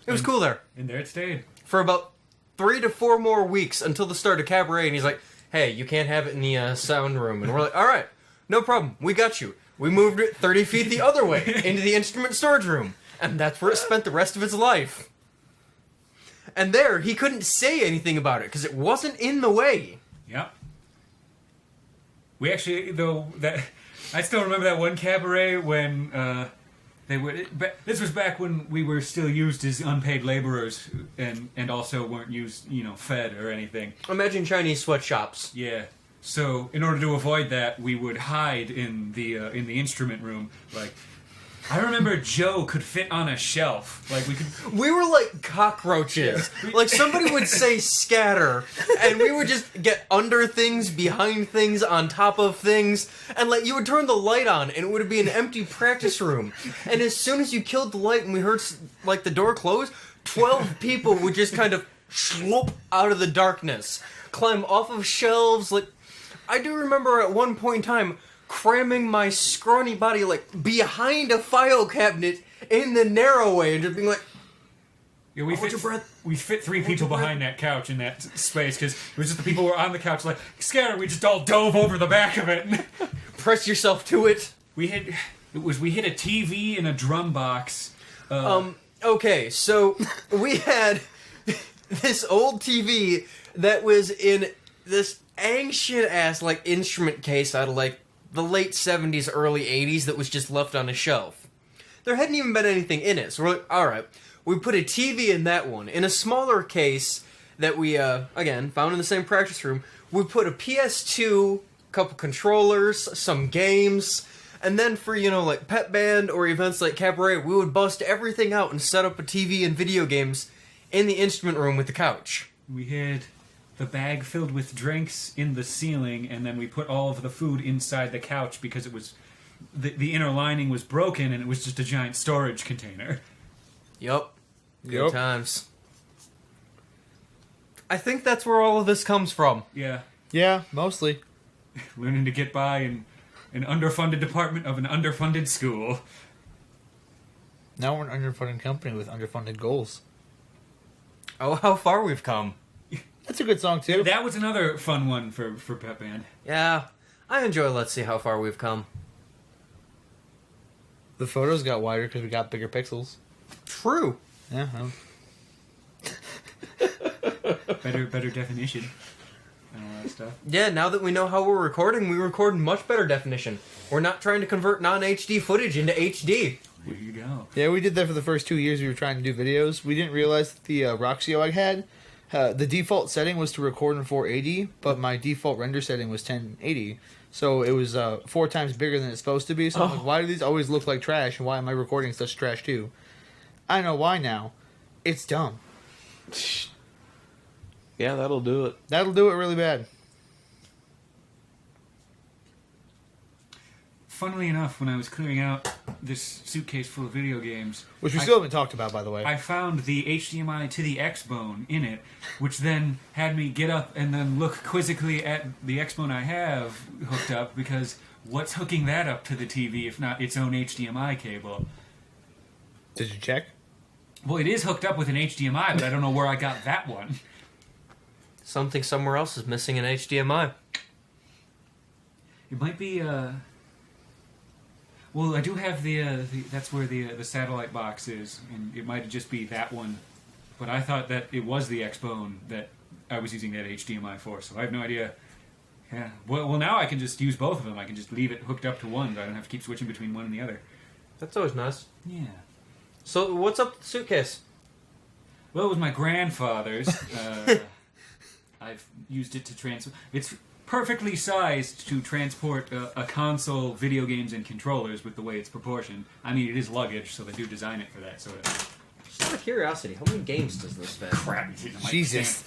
It was cool there.
And there it stayed.
For about 3 to 4 more weeks until the start of Cabaret, and he's like, hey, you can't have it in the sound room. And we're like, alright, no problem, we got you. We moved it 30 feet the other way, into the instrument storage room. And that's where it spent the rest of its life. And there, he couldn't say anything about it, because it wasn't in the way.
Yep. We actually, though, I still remember that one cabaret when they would. This was back when we were still used as unpaid laborers and also weren't used, fed or anything.
Imagine Chinese sweatshops.
Yeah. So, in order to avoid that, we would hide in the instrument room. Like, I remember Joe could fit on a shelf. Like,
We were like cockroaches. Like, somebody would say scatter, and we would just get under things, behind things, on top of things, and like, you would turn the light on, and it would be an empty practice room. And as soon as you killed the light and we heard, like, the door close, 12 people would just kind of slope out of the darkness, climb off of shelves. Like, I do remember at one point in time cramming my scrawny body like behind a file cabinet in the narrow way and just being like,
yeah, we
hold your breath.
We fit 3 people behind that couch in that space because it was just the people who were on the couch like scatter. We just all dove over the back of it.
Press yourself to it.
We hit a TV and a drum box.
Okay, so we had this old TV that was in this ancient ass like instrument case out of like the late 70s, early 80s that was just left on a shelf. There hadn't even been anything in it, so we're like, alright, we put a TV in that one. In a smaller case that we, again, found in the same practice room, we put a PS2, couple controllers, some games, and then for, you know, like Pep Band or events like Cabaret, we would bust everything out and set up a TV and video games in the instrument room with the couch.
We had the bag filled with drinks in the ceiling, and then we put all of the food inside the couch because it was the inner lining was broken and it was just a giant storage container.
Yup. Good times. I think that's where all of this comes from.
Yeah.
Yeah, mostly.
Learning to get by in an underfunded department of an underfunded school.
Now we're an underfunded company with underfunded goals.
Oh, how far we've come.
That's a good song, too.
That was another fun one for Pep Band.
Yeah, I enjoy Let's See How Far We've Come.
The photos got wider because we got bigger pixels.
True.
Yeah.
Better definition. And all that stuff.
Yeah, now that we know how we're recording, we record in much better definition. We're not trying to convert non-HD footage into HD.
There you go.
Yeah, we did that for the first 2 years we were trying to do videos. We didn't realize that the Roxio I had, the default setting was to record in 480, but my default render setting was 1080. So it was 4 times bigger than it's supposed to be. So I'm like, why do these always look like trash, and why am I recording such trash too? I know why now. It's dumb.
Yeah, that'll do it.
That'll do it really bad.
Funnily enough, when I was clearing out this suitcase full of video games...
Which we still haven't talked about, by the way.
I found the HDMI to the X-Bone in it, which then had me get up and then look quizzically at the X-Bone I have hooked up, because what's hooking that up to the TV if not its own HDMI cable?
Did you check?
Well, it is hooked up with an HDMI, but I don't know where I got that one.
Something somewhere else is missing in HDMI.
It might be, well, I do have the that's where the satellite box is, and it might just be that one. But I thought that it was the X-Bone that I was using that HDMI for, so I have no idea. Yeah. Well, now I can just use both of them. I can just leave it hooked up to one, so I don't have to keep switching between one and the other.
That's always nice.
Yeah.
So, what's up with the suitcase?
Well, it was my grandfather's. I've used it to transfer. It's perfectly sized to transport a console, video games, and controllers with the way it's proportioned. I mean, it is luggage, so they do design it for that sort of thing.
Just out of curiosity, how many games does this fit?
Crap.
Jesus.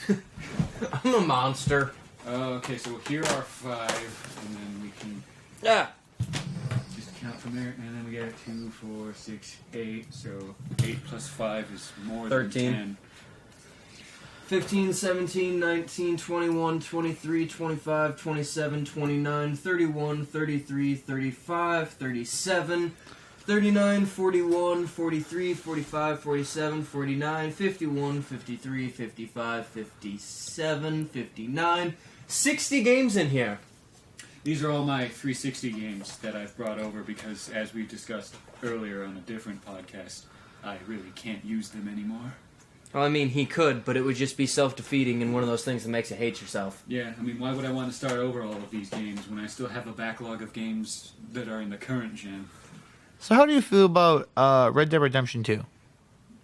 I'm a monster.
Okay, so here are 5, and then we can
Yeah.
just count from there, and then we get 2, 4, 6, 8, so 8 plus 5 is more
13.
than 10.
15, 17, 19, 21, 23, 25, 27, 29, 31, 33, 35, 37, 39, 41, 43, 45, 47, 49, 51, 53, 55, 57, 59. 60 games in here.
These are all my 360 games that I've brought over because, as we discussed earlier on a different podcast, I really can't use them anymore.
Well, I mean, he could, but it would just be self-defeating and one of those things that makes you hate yourself.
Yeah, I mean, why would I want to start over all of these games when I still have a backlog of games that are in the current gen?
So how do you feel about Red Dead Redemption 2?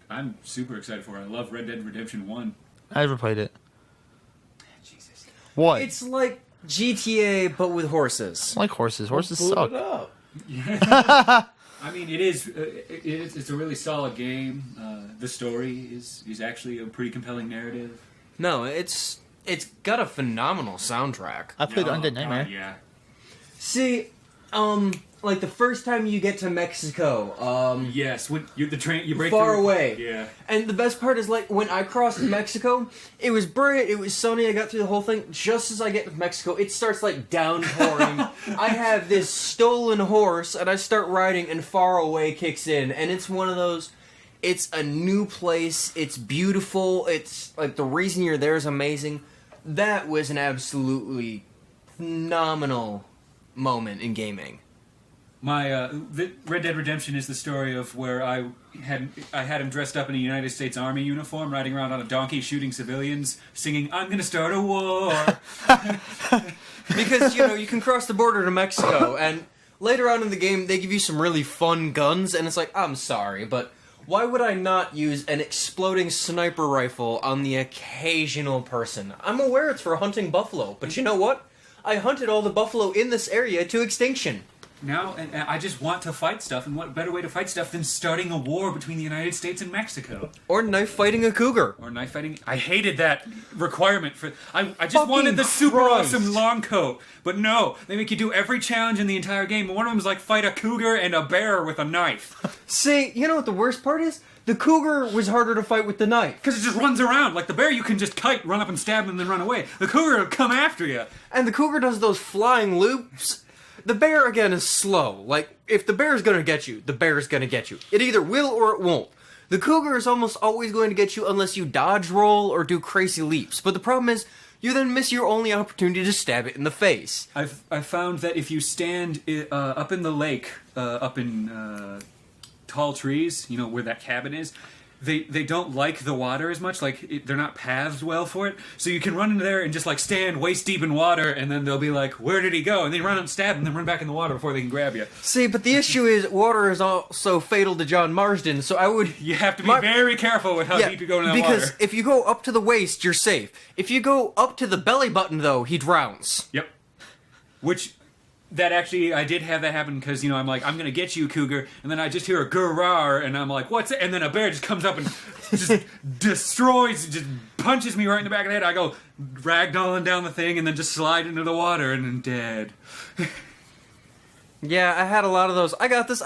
I'm super excited for it. I love Red Dead Redemption 1.
I never played it.
Jesus.
What?
It's like GTA, but with horses.
I like horses. Horses
Boot
suck.
it up.
I mean, it's a really solid game. The story is actually a pretty compelling narrative.
No, it's got a phenomenal soundtrack.
I played Undead Nightmare.
Yeah.
See, like the first time you get to Mexico,
Yes, when you break
far
through-
away.
Yeah.
And the best part is, like, when I crossed Mexico, it was bright, it was sunny, I got through the whole thing. Just as I get to Mexico, it starts, like, downpouring. I have this stolen horse, and I start riding, and Far Away kicks in. And it's one of those, it's a new place, it's beautiful, it's, like, the reason you're there is amazing. That was an absolutely phenomenal moment in gaming.
My the Red Dead Redemption is the story of where I had him dressed up in a United States Army uniform, riding around on a donkey, shooting civilians, singing "I'm gonna start a war."
Because, you know, you can cross the border to Mexico, and later on in the game, they give you some really fun guns, and it's like, I'm sorry, but why would I not use an exploding sniper rifle on the occasional person? I'm aware it's for hunting buffalo, but you know what? I hunted all the buffalo in this area to extinction.
Now, and I just want to fight stuff, and what better way to fight stuff than starting a war between the United States and Mexico?
Or knife fighting a cougar.
Or knife fighting. I hated that requirement for. I just
Fucking
wanted the super
Christ.
awesome long coat, but no, they make you do every challenge in the entire game. And one of them is like fight a cougar and a bear with a knife,
See, you know what the worst part is? The cougar was harder to fight with the knife.
because it just runs around. Like the bear, you can just kite, run up and stab him, and then run away. The cougar will come after you.
And the cougar does those flying loops. The bear, again, is slow. Like, if the bear's gonna get you, the bear's gonna get you. It either will or it won't. The cougar is almost always going to get you unless you dodge roll or do crazy leaps. But the problem is, you then miss your only opportunity to stab it in the face.
I've found that if you stand up in the lake, up in tall trees, you know where that cabin is, they don't like the water as much. Like they're not pathed well for it, so you can run into there and just like stand waist deep in water, and then they'll be like, "Where did he go?" And then you run up and stab him, and then run back in the water before they can grab you.
See, but the issue is, water is also fatal to John Marsden, so I would...
You have to be very careful with how deep you go in that
because
water.
if you go up to the waist, you're safe. If you go up to the belly button, though, he drowns.
Yep. Which, that actually, I did have that happen because, you know, I'm like, I'm going to get you, cougar, and then I just hear a gurrar, and I'm like, what's it? And then a bear just comes up and just destroys, just punches me right in the back of the head. I go ragdolling down the thing and then just slide into the water and I'm dead.
Yeah, I had a lot of those. I got this,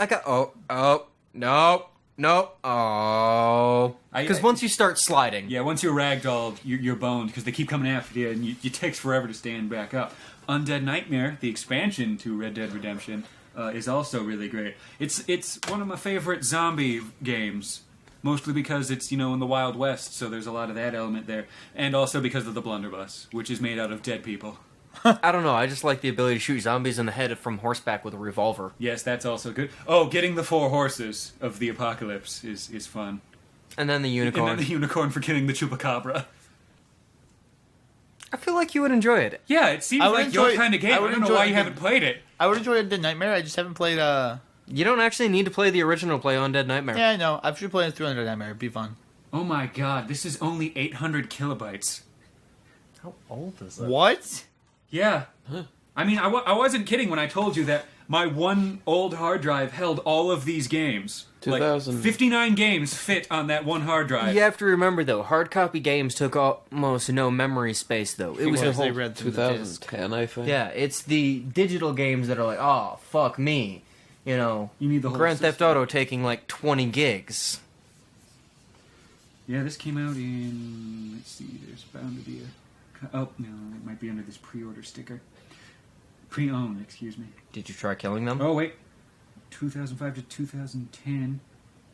nope, oh. Because once you start sliding...
Yeah, once you're ragdolled, you're boned because they keep coming after you and it takes forever to stand back up. Undead Nightmare, the expansion to Red Dead Redemption, is also really great. It's one of my favorite zombie games, mostly because it's, you know, in the Wild West, so there's a lot of that element there, and also because of the blunderbuss, which is made out of dead people.
I don't know, I just like the ability to shoot zombies in the head from horseback with a revolver.
Yes, that's also good. Oh, getting the 4 horses of the apocalypse is fun.
And then the unicorn.
And then the unicorn for killing the chupacabra.
I feel like you would enjoy it.
Yeah, it seems
I would
like your
enjoy-
kind of game.
I
I
would
don't know
enjoy
why
it.
you haven't played it.
I would enjoy Undead Nightmare. I just haven't played.
You don't actually need to play the original play on Dead Nightmare.
Yeah, I know. I should play through Undead Nightmare. It'd be fun.
Oh my god, this is only 800 kilobytes.
How old is it?
What?
Yeah. I mean, I wasn't kidding when I told you that my one old hard drive held all of these games.
2000.
Like, 59 games fit on that one hard drive.
You have to remember, though, hard copy games took almost no memory space, though. It was
Because
the
they
whole...
read through the disc.
2010, I think.
Yeah, it's the digital games that are like, oh, fuck me. You know,
You need the whole
Grand Theft
system.
Auto taking like 20 gigs.
Yeah, this came out in... Let's see, there's bound to be a... Oh, no, it might be under this pre-order sticker. Pre-owned, excuse me.
Did you try killing them?
Oh, wait. 2005 to 2010.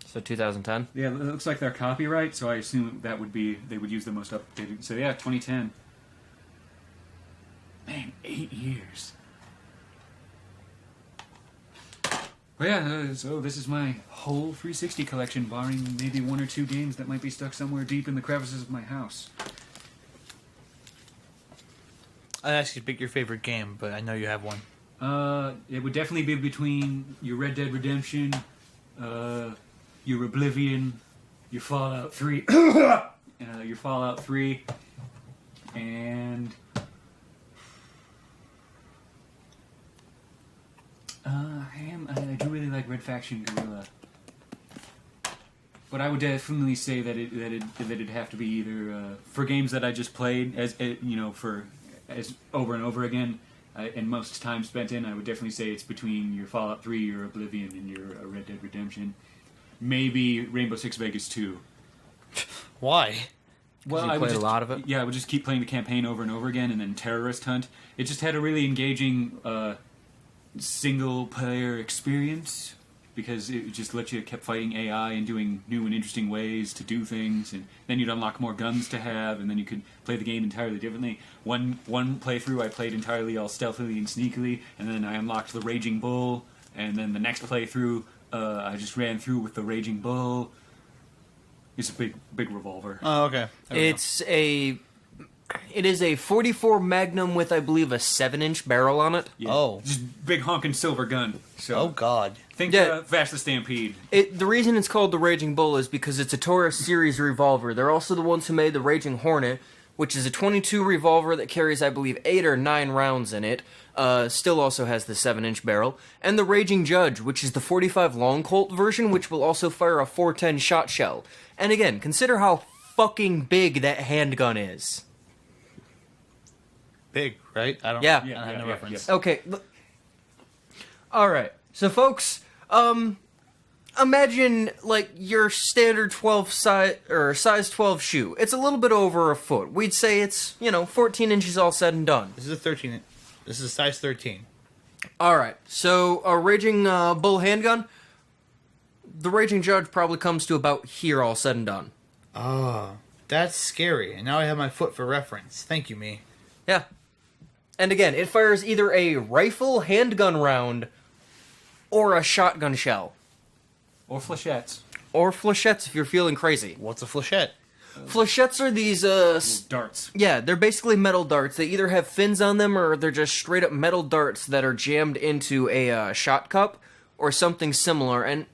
So 2010?
Yeah, it looks like they're copyright, so I assume that would be... They would use the most updated... So yeah, 2010. Man, 8 years. Well, yeah, so this is my whole 360 collection, barring maybe 1 or 2 games that might be stuck somewhere deep in the crevices of my house.
I'd ask you to pick your favorite game, but I know you have one.
It would definitely be between your Red Dead Redemption, your Oblivion, your Fallout 3, and I do really like Red Faction Guerrilla, but I would definitely say that it'd have to be either for games that I just played as over and over again, and most time spent in. I would definitely say it's between your Fallout 3, your Oblivion, and your Red Dead Redemption. Maybe Rainbow Six Vegas 2.
Why?
Well, you played a lot of it?
Yeah, I would just keep playing the campaign over and over again, and then Terrorist Hunt. It just had a really engaging single-player experience, because it just let you kept fighting AI and doing new and interesting ways to do things, and then you'd unlock more guns to have, and then you could play the game entirely differently. One playthrough I played entirely all stealthily and sneakily, and then I unlocked the Raging Bull, and then the next playthrough I just ran through with the Raging Bull. It's a big revolver.
Oh, okay.
It is a 44 Magnum with, I believe, a 7-inch barrel on it.
Yeah.
Oh.
Just big honking silver gun. So
Oh, God.
think
Yeah.
Fast the Stampede.
The reason it's called the Raging Bull is because it's a Taurus series revolver. They're also the ones who made the Raging Hornet, which is a 22 revolver that carries, I believe, 8 or 9 rounds in it. Still also has the 7-inch barrel. And the Raging Judge, which is the 45 Long Colt version, which will also fire a 410 shot shell. And again, consider how fucking big that handgun is.
Big, right? I don't.
Yeah.
I don't have no reference.
Okay. Alright. So, folks, imagine, like, your standard 12 size, or size 12 shoe. It's a little bit over a foot. We'd say it's, 14 inches all said and done.
This is a 13. This is a size 13.
Alright. So, a Raging Bull handgun, the Raging Judge probably comes to about here all said and done.
Oh, that's scary. And now I have my foot for reference. Thank you, me.
Yeah. And again, it fires either a rifle handgun round or a shotgun shell.
Or flechettes.
Or flechettes if you're feeling crazy.
What's a flechette?
Flechettes are these,
Darts.
yeah, they're basically metal darts. They either have fins on them or they're just straight up metal darts that are jammed into a shot cup or something similar. And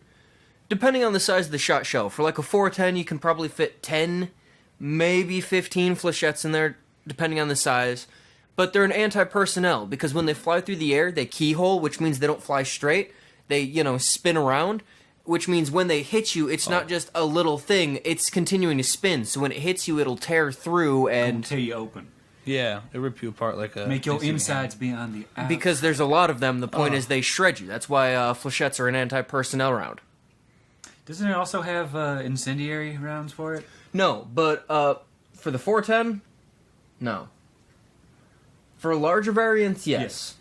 depending on the size of the shot shell, for like a 410, you can probably fit 10, maybe 15 flechettes in there, depending on the size. But they're an anti-personnel, because when they fly through the air, they keyhole, which means they don't fly straight. They, spin around, which means when they hit you, it's not just a little thing, it's continuing to spin. So when it hits you, it'll tear through and...
Until you open.
Yeah, it rip you apart like a...
Make your
instant
insides be on the outside.
Because there's a lot of them, the point is they shred you. That's why flechettes are an anti-personnel round.
Doesn't it also have incendiary rounds for it?
No, but for the 410, no. For larger variants, yes.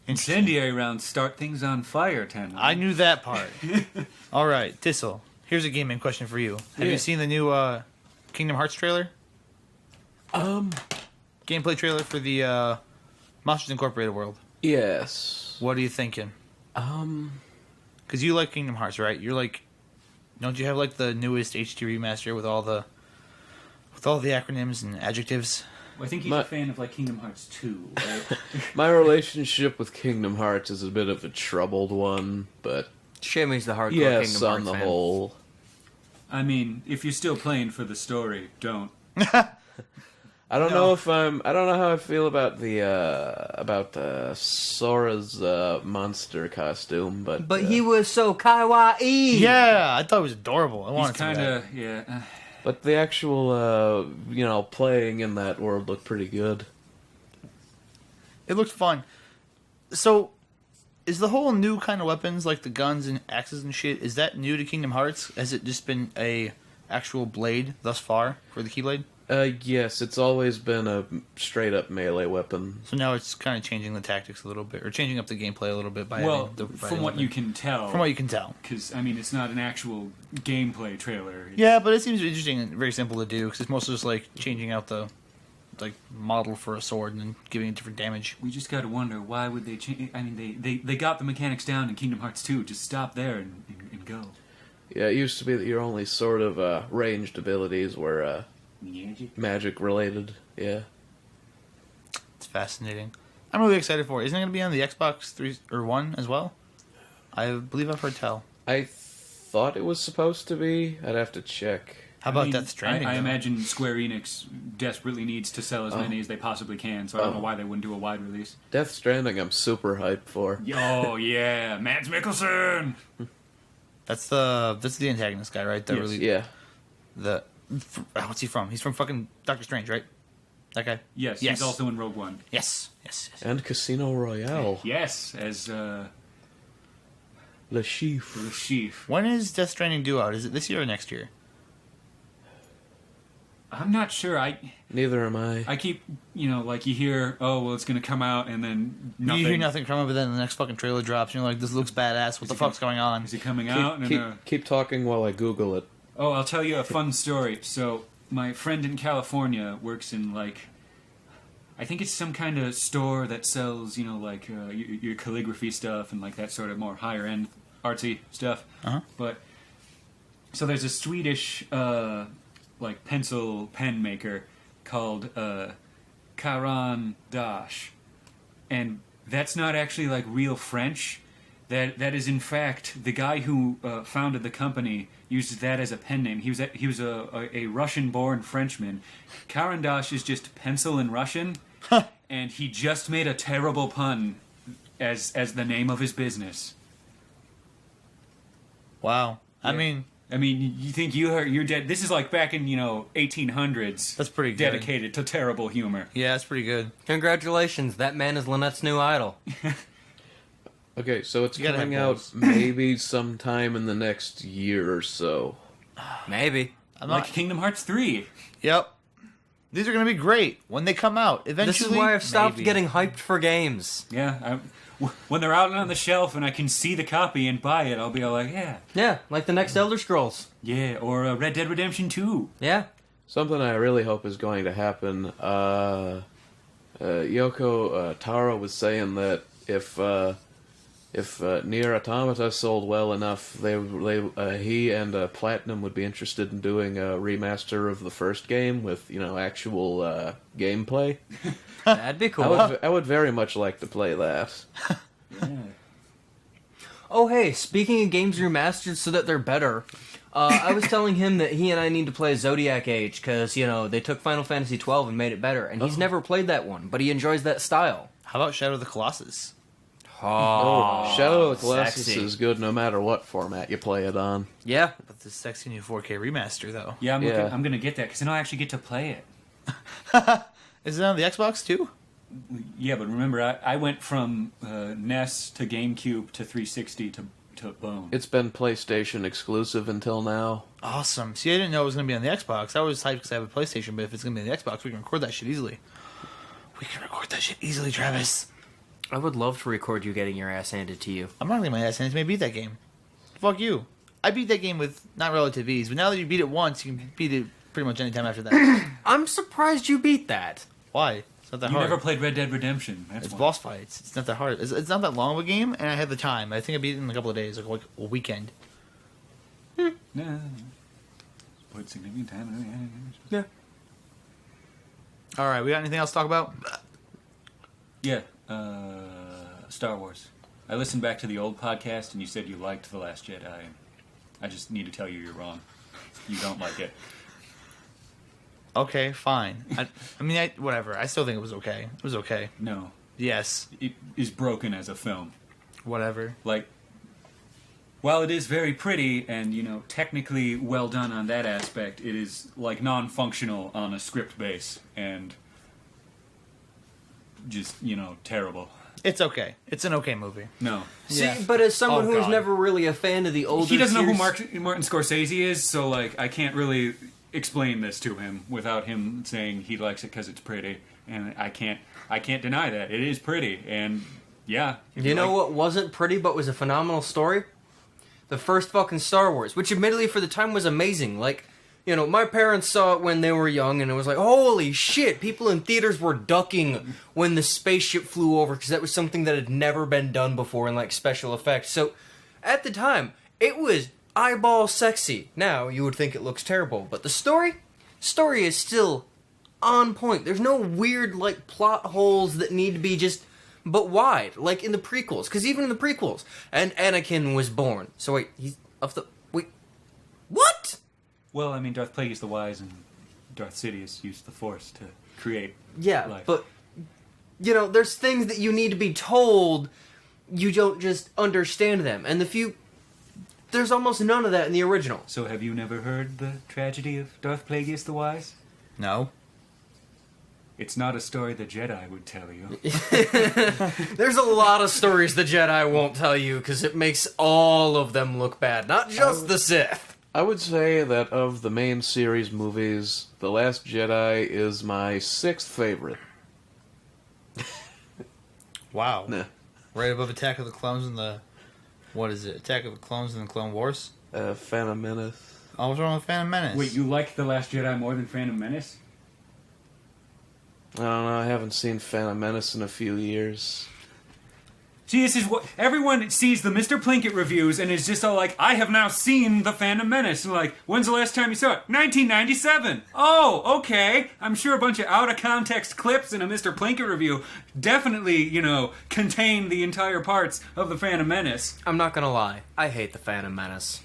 Incendiary rounds start things on fire, Ten.
I knew that part. All right, Tissel. Here's a gaming question for you. Have
Yeah.
you seen the new Kingdom Hearts trailer? Gameplay trailer for the Monsters Incorporated world.
Yes.
What are you thinking? Because you like Kingdom Hearts, right? You're like, don't you have like the newest HD remaster with all the acronyms and adjectives?
Well, I think he's a fan of like Kingdom Hearts 2, right?
My relationship with Kingdom Hearts is a bit of a troubled one, but
Shame he's the hardcore
yes,
Kingdom Hearts
on the
fan.
whole.
I mean, if you're still playing for the story, don't.
I don't know how I feel about the Sora's monster costume,
But he was so kawaii!
Yeah, I thought it was adorable. I
He's
wanted to
kind
do that.
of, yeah.
But the actual playing in that world looked pretty good.
It looked fun. So, is the whole new kind of weapons, like the guns and axes and shit, is that new to Kingdom Hearts? Has it just been a actual blade thus far for the Keyblade?
Yes, it's always been a straight up melee weapon.
So now it's kind of changing the tactics a little bit, or changing up the gameplay a little bit by
Well,
having the
from what you can tell.
From what you can tell.
Because, I mean, it's not an actual gameplay trailer. It's,
Yeah, but it seems interesting and very simple to do, because it's mostly just like changing out the model for a sword and then giving it different damage.
We just gotta wonder, why would they change... I mean, they got the mechanics down in Kingdom Hearts 2. Just stop there and go.
Yeah, it used to be that your only sort of ranged abilities were magic related. Yeah.
It's fascinating. I'm really excited for it. Isn't it going to be on the Xbox 3 or 1 as well? I believe I've heard tell.
I thought it was supposed to be. I'd have to check.
How about Death Stranding?
I
though?
imagine Square Enix desperately needs to sell as many as they possibly can, so I don't know why they wouldn't do a wide release.
Death Stranding, I'm super hyped for.
Oh, yeah, Mads Mikkelsen!
That's the antagonist guy, right?
Yes.
Yeah.
What's he from? He's from fucking Doctor Strange, right? That guy.
Yes, he's also in Rogue One.
Yes.
And Casino Royale.
Yes, as
Le Chief.
the chief.
When is Death Stranding due out? Is it this year or next year?
I'm not sure.
Neither am I.
I keep, like you hear, oh, well, it's going to come out, and then nothing.
You hear nothing from it, but then the next fucking trailer drops, and you're like, this looks badass. What the fuck's going on?
Is it coming out?
Keep talking while I Google it.
Oh, I'll tell you a fun story. So, my friend in California works in, I think it's some kind of store that sells, your calligraphy stuff and, that sort of more higher-end artsy stuff.
Uh-huh.
But, so there's a Swedish, pencil pen maker called Karan Dash. And that's not actually, real French. That is, in fact, the guy who founded the company used that as a pen name. He was a Russian-born Frenchman. Karan Dash is just pencil in Russian, and he just made a terrible pun as the name of his business.
Wow.
Yeah. I mean, you think you're dead? This is back in 1800s.
That's pretty good.
Dedicated to terrible humor.
Yeah, that's pretty good.
Congratulations, that man is Lynette's new idol.
Okay, so it's
You gotta
coming
have
out
goals.
maybe sometime in the next year or so.
Maybe.
I'm
Like
not.
Kingdom Hearts 3.
Yep. These are gonna be great when they come out. Eventually.
This is why I've stopped
maybe.
getting hyped for games.
Yeah, when they're out on the shelf and I can see the copy and buy it, I'll be all like, yeah.
Yeah, like the next Elder Scrolls.
Yeah, or Red Dead Redemption 2.
Yeah.
Something I really hope is going to happen. Yoko Taro was saying that if Nier Automata sold well enough, he and Platinum would be interested in doing a remaster of the first game with actual gameplay.
That'd be cool.
I would very much like to play that.
Yeah.
Oh, hey, speaking of games remastered so that they're better, I was telling him that he and I need to play Zodiac Age, because, they took Final Fantasy XII and made it better, and he's never played that one, but he enjoys that style.
How about Shadow of the Colossus?
Oh,
Shadow of the Colossus
sexy.
is good no matter what format you play it on.
Yeah.
But the sexy new 4K remaster, though.
Yeah,
Yeah.
I'm gonna get that, because then I'll actually get to play it.
Is it on the Xbox too?
Yeah, but remember, I went from NES to GameCube to 360 to Bone.
It's been PlayStation exclusive until now.
Awesome. See, I didn't know it was going to be on the Xbox. I was hyped because I have a PlayStation, but if it's going to be on the Xbox, we can record that shit easily. We can record that shit easily, Travis.
I would love to record you getting your ass handed to you.
I'm not going to get my ass handed to me. I beat that game. Fuck you. I beat that game with not relative ease, but now that you beat it once, you can beat it pretty much any time after that.
I'm surprised you beat that.
Why? It's not that
You
hard.
never played Red Dead Redemption. That's
It's
why.
boss fights. It's not that hard. It's not that long of a game, and I had the time. I think I beat it in a couple of days, like a weekend.
No. Put significant time in it.
Yeah.
All right, we got anything else to talk about?
Yeah, Star Wars. I listened back to the old podcast, and you said you liked The Last Jedi. I just need to tell you you're wrong. You don't like it.
Okay, fine. Whatever. I still think it was okay. It was okay.
No.
Yes.
It is broken as a film.
Whatever.
While it is very pretty and, technically well done on that aspect, it is, non-functional on a script base and just, terrible.
It's okay. It's an okay movie.
No.
See,
Yeah.
but as someone
Oh,
who's
God.
never really a fan of the older
He doesn't know who
series-
Martin Scorsese is, so, I can't really explain this to him without him saying he likes it because it's pretty. And I can't deny that. It is pretty, and, yeah.
You know what wasn't pretty but was a phenomenal story? The first fucking Star Wars, which admittedly for the time was amazing. My parents saw it when they were young, and it was like, holy shit, people in theaters were ducking when the spaceship flew over, because that was something that had never been done before in, special effects. So, at the time, it was eyeball sexy. Now, you would think it looks terrible, but the story is still on point. There's no weird, plot holes that need to be just... But wide, like in the prequels. Because even in the prequels, and Anakin was born. So wait, he's of the... Wait, what?
Well, I mean, Darth Plagueis the Wise and Darth Sidious used the Force to create
Yeah,
life.
but, there's things that you need to be told, you don't just understand them. And there's almost none of that in the original.
So have you never heard the tragedy of Darth Plagueis the Wise?
No.
It's not a story the Jedi would tell you.
There's a lot of stories the Jedi won't tell you, because it makes all of them look bad, not just the Sith.
I would say that of the main series movies, The Last Jedi is my 6th favorite.
Wow.
Nah.
Right above Attack of the Clones and the... What is it? Attack of the Clones and the Clone Wars?
Phantom Menace.
Oh, what's wrong with Phantom Menace?
Wait, you like The Last Jedi more than Phantom Menace?
I don't know, I haven't seen Phantom Menace in a few years.
See, this is what everyone sees the Mr. Plinkett reviews and is just all like, I have now seen The Phantom Menace. And like, when's the last time you saw it? 1997. Oh, okay. I'm sure a bunch of out of context clips in a Mr. Plinkett review definitely, contain the entire parts of The Phantom Menace.
I'm not gonna lie, I hate the Phantom Menace.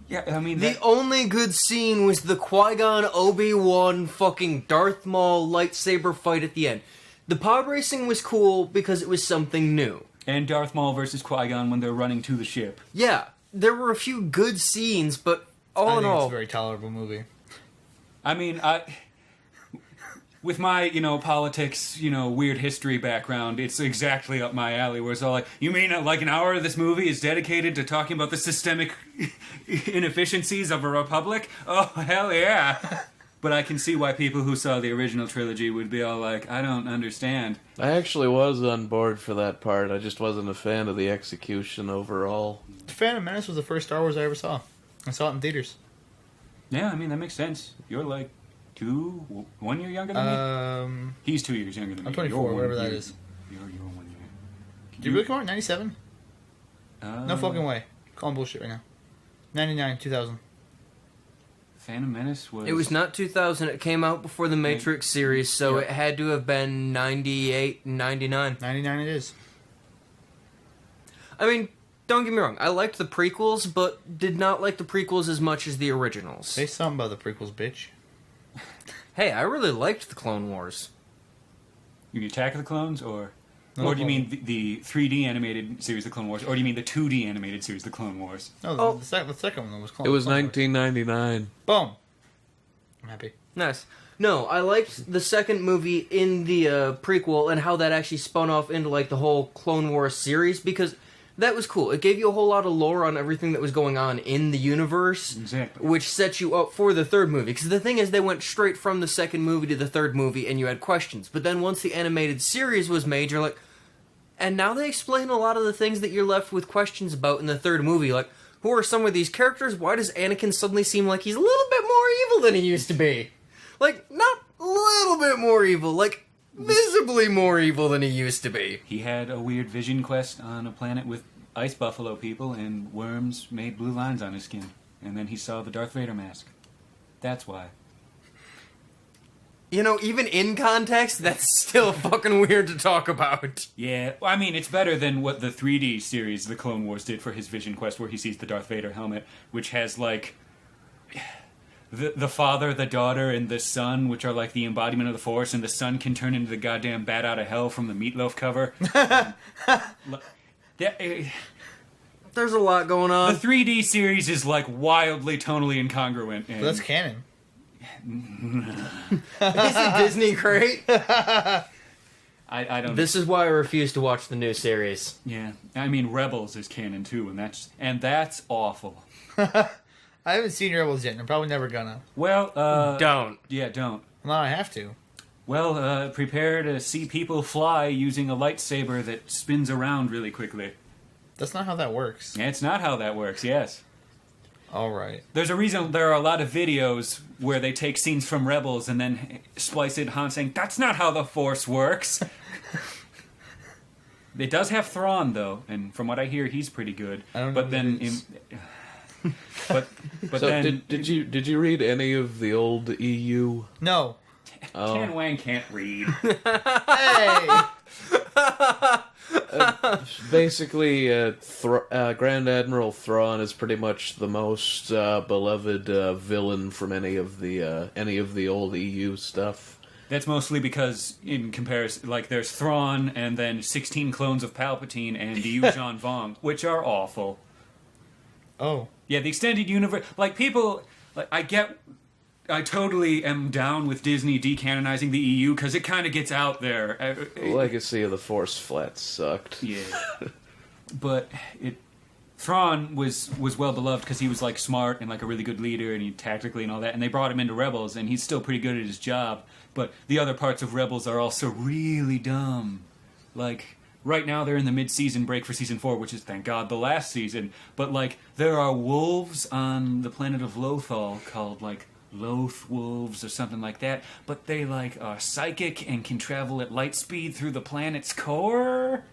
Yeah, I mean,
The only good scene was the Qui-Gon Obi-Wan fucking Darth Maul lightsaber fight at the end. The pod racing was cool because it was something new.
and Darth Maul versus Qui-Gon when they're running to the ship.
Yeah, there were a few good scenes, but all in
I think it's
all,
a very tolerable movie.
I mean, with my, politics, weird history background, it's exactly up my alley, where it's all like, you mean like an hour of this movie is dedicated to talking about the systemic inefficiencies of a republic? Oh, hell yeah. But I can see why people who saw the original trilogy would be all like, I don't understand.
I actually was on board for that part. I just wasn't a fan of the execution overall.
The Phantom Menace was the first Star Wars I ever saw. I saw it in theaters.
Yeah, I mean, that makes sense. You're like 1 year younger than me? He's 2 years younger than me.
I'm 24,
You're
whatever
1
that
year.
is.
You're 1 year.
Did you really come out in 97? No fucking way. Calling bullshit right now. 99, 2000.
Phantom Menace was...
it was not 2000. It came out before the Matrix series, so
Yep.
it had to have been 98, 99.
99 it is.
I mean, don't get me wrong. I liked the prequels, but did not like the prequels as much as the originals.
Say something about the prequels, bitch.
Hey, I really liked the Clone Wars.
You mean Attack of the Clones, or...
No,
or do you mean the 3D animated series, The Clone Wars? Or do you mean the 2D animated series, The Clone Wars?
No,
Oh.
the second one was called.
It was
Clone Wars.
1999.
Boom. I'm happy.
Nice. No, I liked the second movie in the prequel and how that actually spun off into like the whole Clone Wars series, because that was cool. It gave you a whole lot of lore on everything that was going on in the universe,
Exactly.
which set you up for the third movie. Because the thing is, they went straight from the second movie to the third movie, and you had questions. But then once the animated series was made, you're like, and now they explain a lot of the things that you're left with questions about in the third movie, like, who are some of these characters? Why does Anakin suddenly seem like he's a little bit more evil than he used to be? Like, not a little bit more evil, like, visibly more evil than he used to be.
He had a weird vision quest on a planet with ice buffalo people, and worms made blue lines on his skin. And then he saw the Darth Vader mask. That's why.
Even in context, that's still fucking weird to talk about.
Yeah, well, I mean, it's better than what the 3D series, The Clone Wars, did for his vision quest, where he sees the Darth Vader helmet, which has, like, the father, the daughter, and the son, which are, like, the embodiment of the Force, and the son can turn into the goddamn bat out of hell from the Meatloaf cover.
There's a lot going
The
on.
3D series is, like, wildly tonally incongruent. And
But that's canon.
Is it Disney great?
I don't...
This is why I refuse to watch the new series.
Yeah, I mean, Rebels is canon, too, and that's awful.
I haven't seen Rebels yet, and I'm probably never gonna.
Well,
Don't.
Yeah, don't.
Well, I have to.
Well, prepare to see people fly using a lightsaber that spins around really quickly.
That's not how that works.
Yeah, it's not how that works, yes.
All right.
There's a reason there are a lot of videos where they take scenes from Rebels and then splice in Han saying, that's not how the Force works. It does have Thrawn, though, and from what I hear, he's pretty good.
I don't know
but
who
then...
that is.
but
So
then...
did you read any of the old EU?
No.
Oh.
Ken Wang can't read.
Hey!
Basically, Grand Admiral Thrawn is pretty much the most beloved villain from any of the old EU stuff.
That's mostly because, in comparison, like, there's Thrawn and then 16 clones of Palpatine and Yuuzhan Vong, which are awful.
Oh.
Yeah, the extended universe... Like, people... Like, I totally am down with Disney decanonizing the EU, because it kind of gets out there.
Legacy of the Force flat sucked.
Yeah. But Thrawn was well beloved because he was, like, smart and, like, a really good leader, and he tactically and all that, and they brought him into Rebels, and he's still pretty good at his job, but the other parts of Rebels are also really dumb. Like, right now they're in the mid-season break for Season 4, which is, thank God, the last season, but, like, there are wolves on the planet of Lothal called, like, Loth wolves or something like that, but they, like, are psychic and can travel at light speed through the planet's core.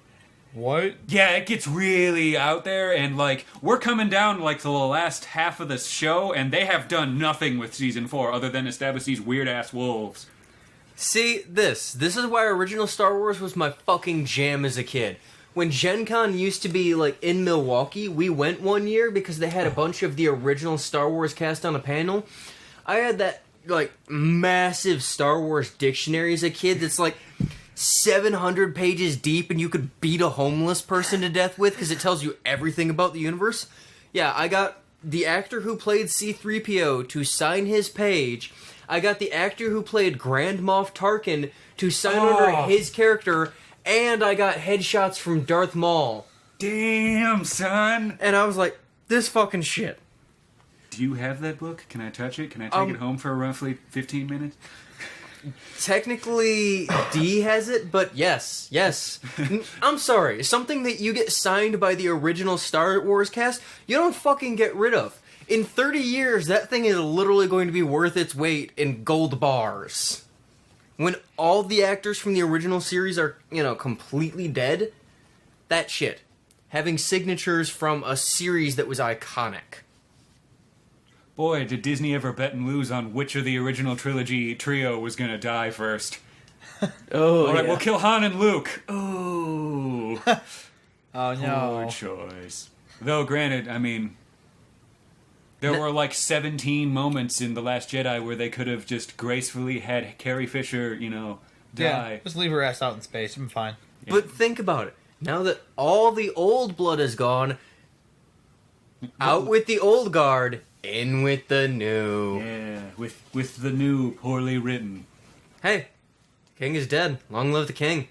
What?
Yeah, it gets really out there, and, like, we're coming down, like, to the last half of the show, and they have done nothing with Season 4 other than establish these weird-ass wolves.
See, this is why original Star Wars was my fucking jam as a kid. When Gen Con used to be, like, in Milwaukee, we went one year because they had a bunch of the original Star Wars cast on a panel. I had that, like, massive Star Wars dictionary as a kid that's, like, 700 pages deep and you could beat a homeless person to death with because it tells you everything about the universe. Yeah, I got the actor who played C-3PO to sign his page. I got the actor who played Grand Moff Tarkin to sign under his character, and I got headshots from Darth Maul.
Damn, son!
And I was like, this fucking shit.
Do you have that book? Can I touch it? Can I take it home for roughly 15 minutes?
Technically, D has it, but yes. I'm sorry. Something that you get signed by the original Star Wars cast, you don't fucking get rid of. In 30 years, that thing is literally going to be worth its weight in gold bars. When all the actors from the original series are, completely dead, that shit. Having signatures from a series that was iconic.
Boy, did Disney ever bet and lose on which of the original trilogy trio was gonna die first. Alright, we'll kill Han and Luke. Ooh.
Oh, no.
Poor choice. Though, granted, I mean, there were like 17 moments in The Last Jedi where they could have just gracefully had Carrie Fisher, die.
Yeah, just leave her ass out in space. I'm fine.
Yeah.
But think about it. Now that all the old blood is gone, out with the old guard, in with the new.
Yeah, with the new, poorly written.
Hey, King is dead. Long live the king.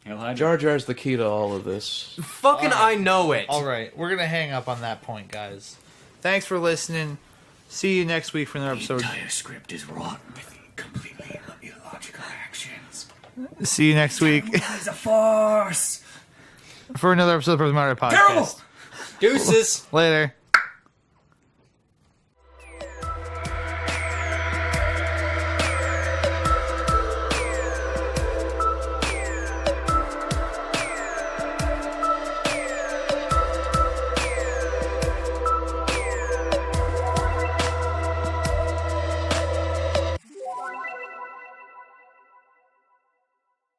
Hail Hydra.
Jar Jar's the key to all of this.
Fucking I know it.
Alright, we're going to hang up on that point, guys. Thanks for listening. See you next week for another episode.
The entire script is wrought with completely illogical actions.
See you next week
It's a farce!
for another episode of the Mario Podcast.
Terrible!
Deuces.
Later.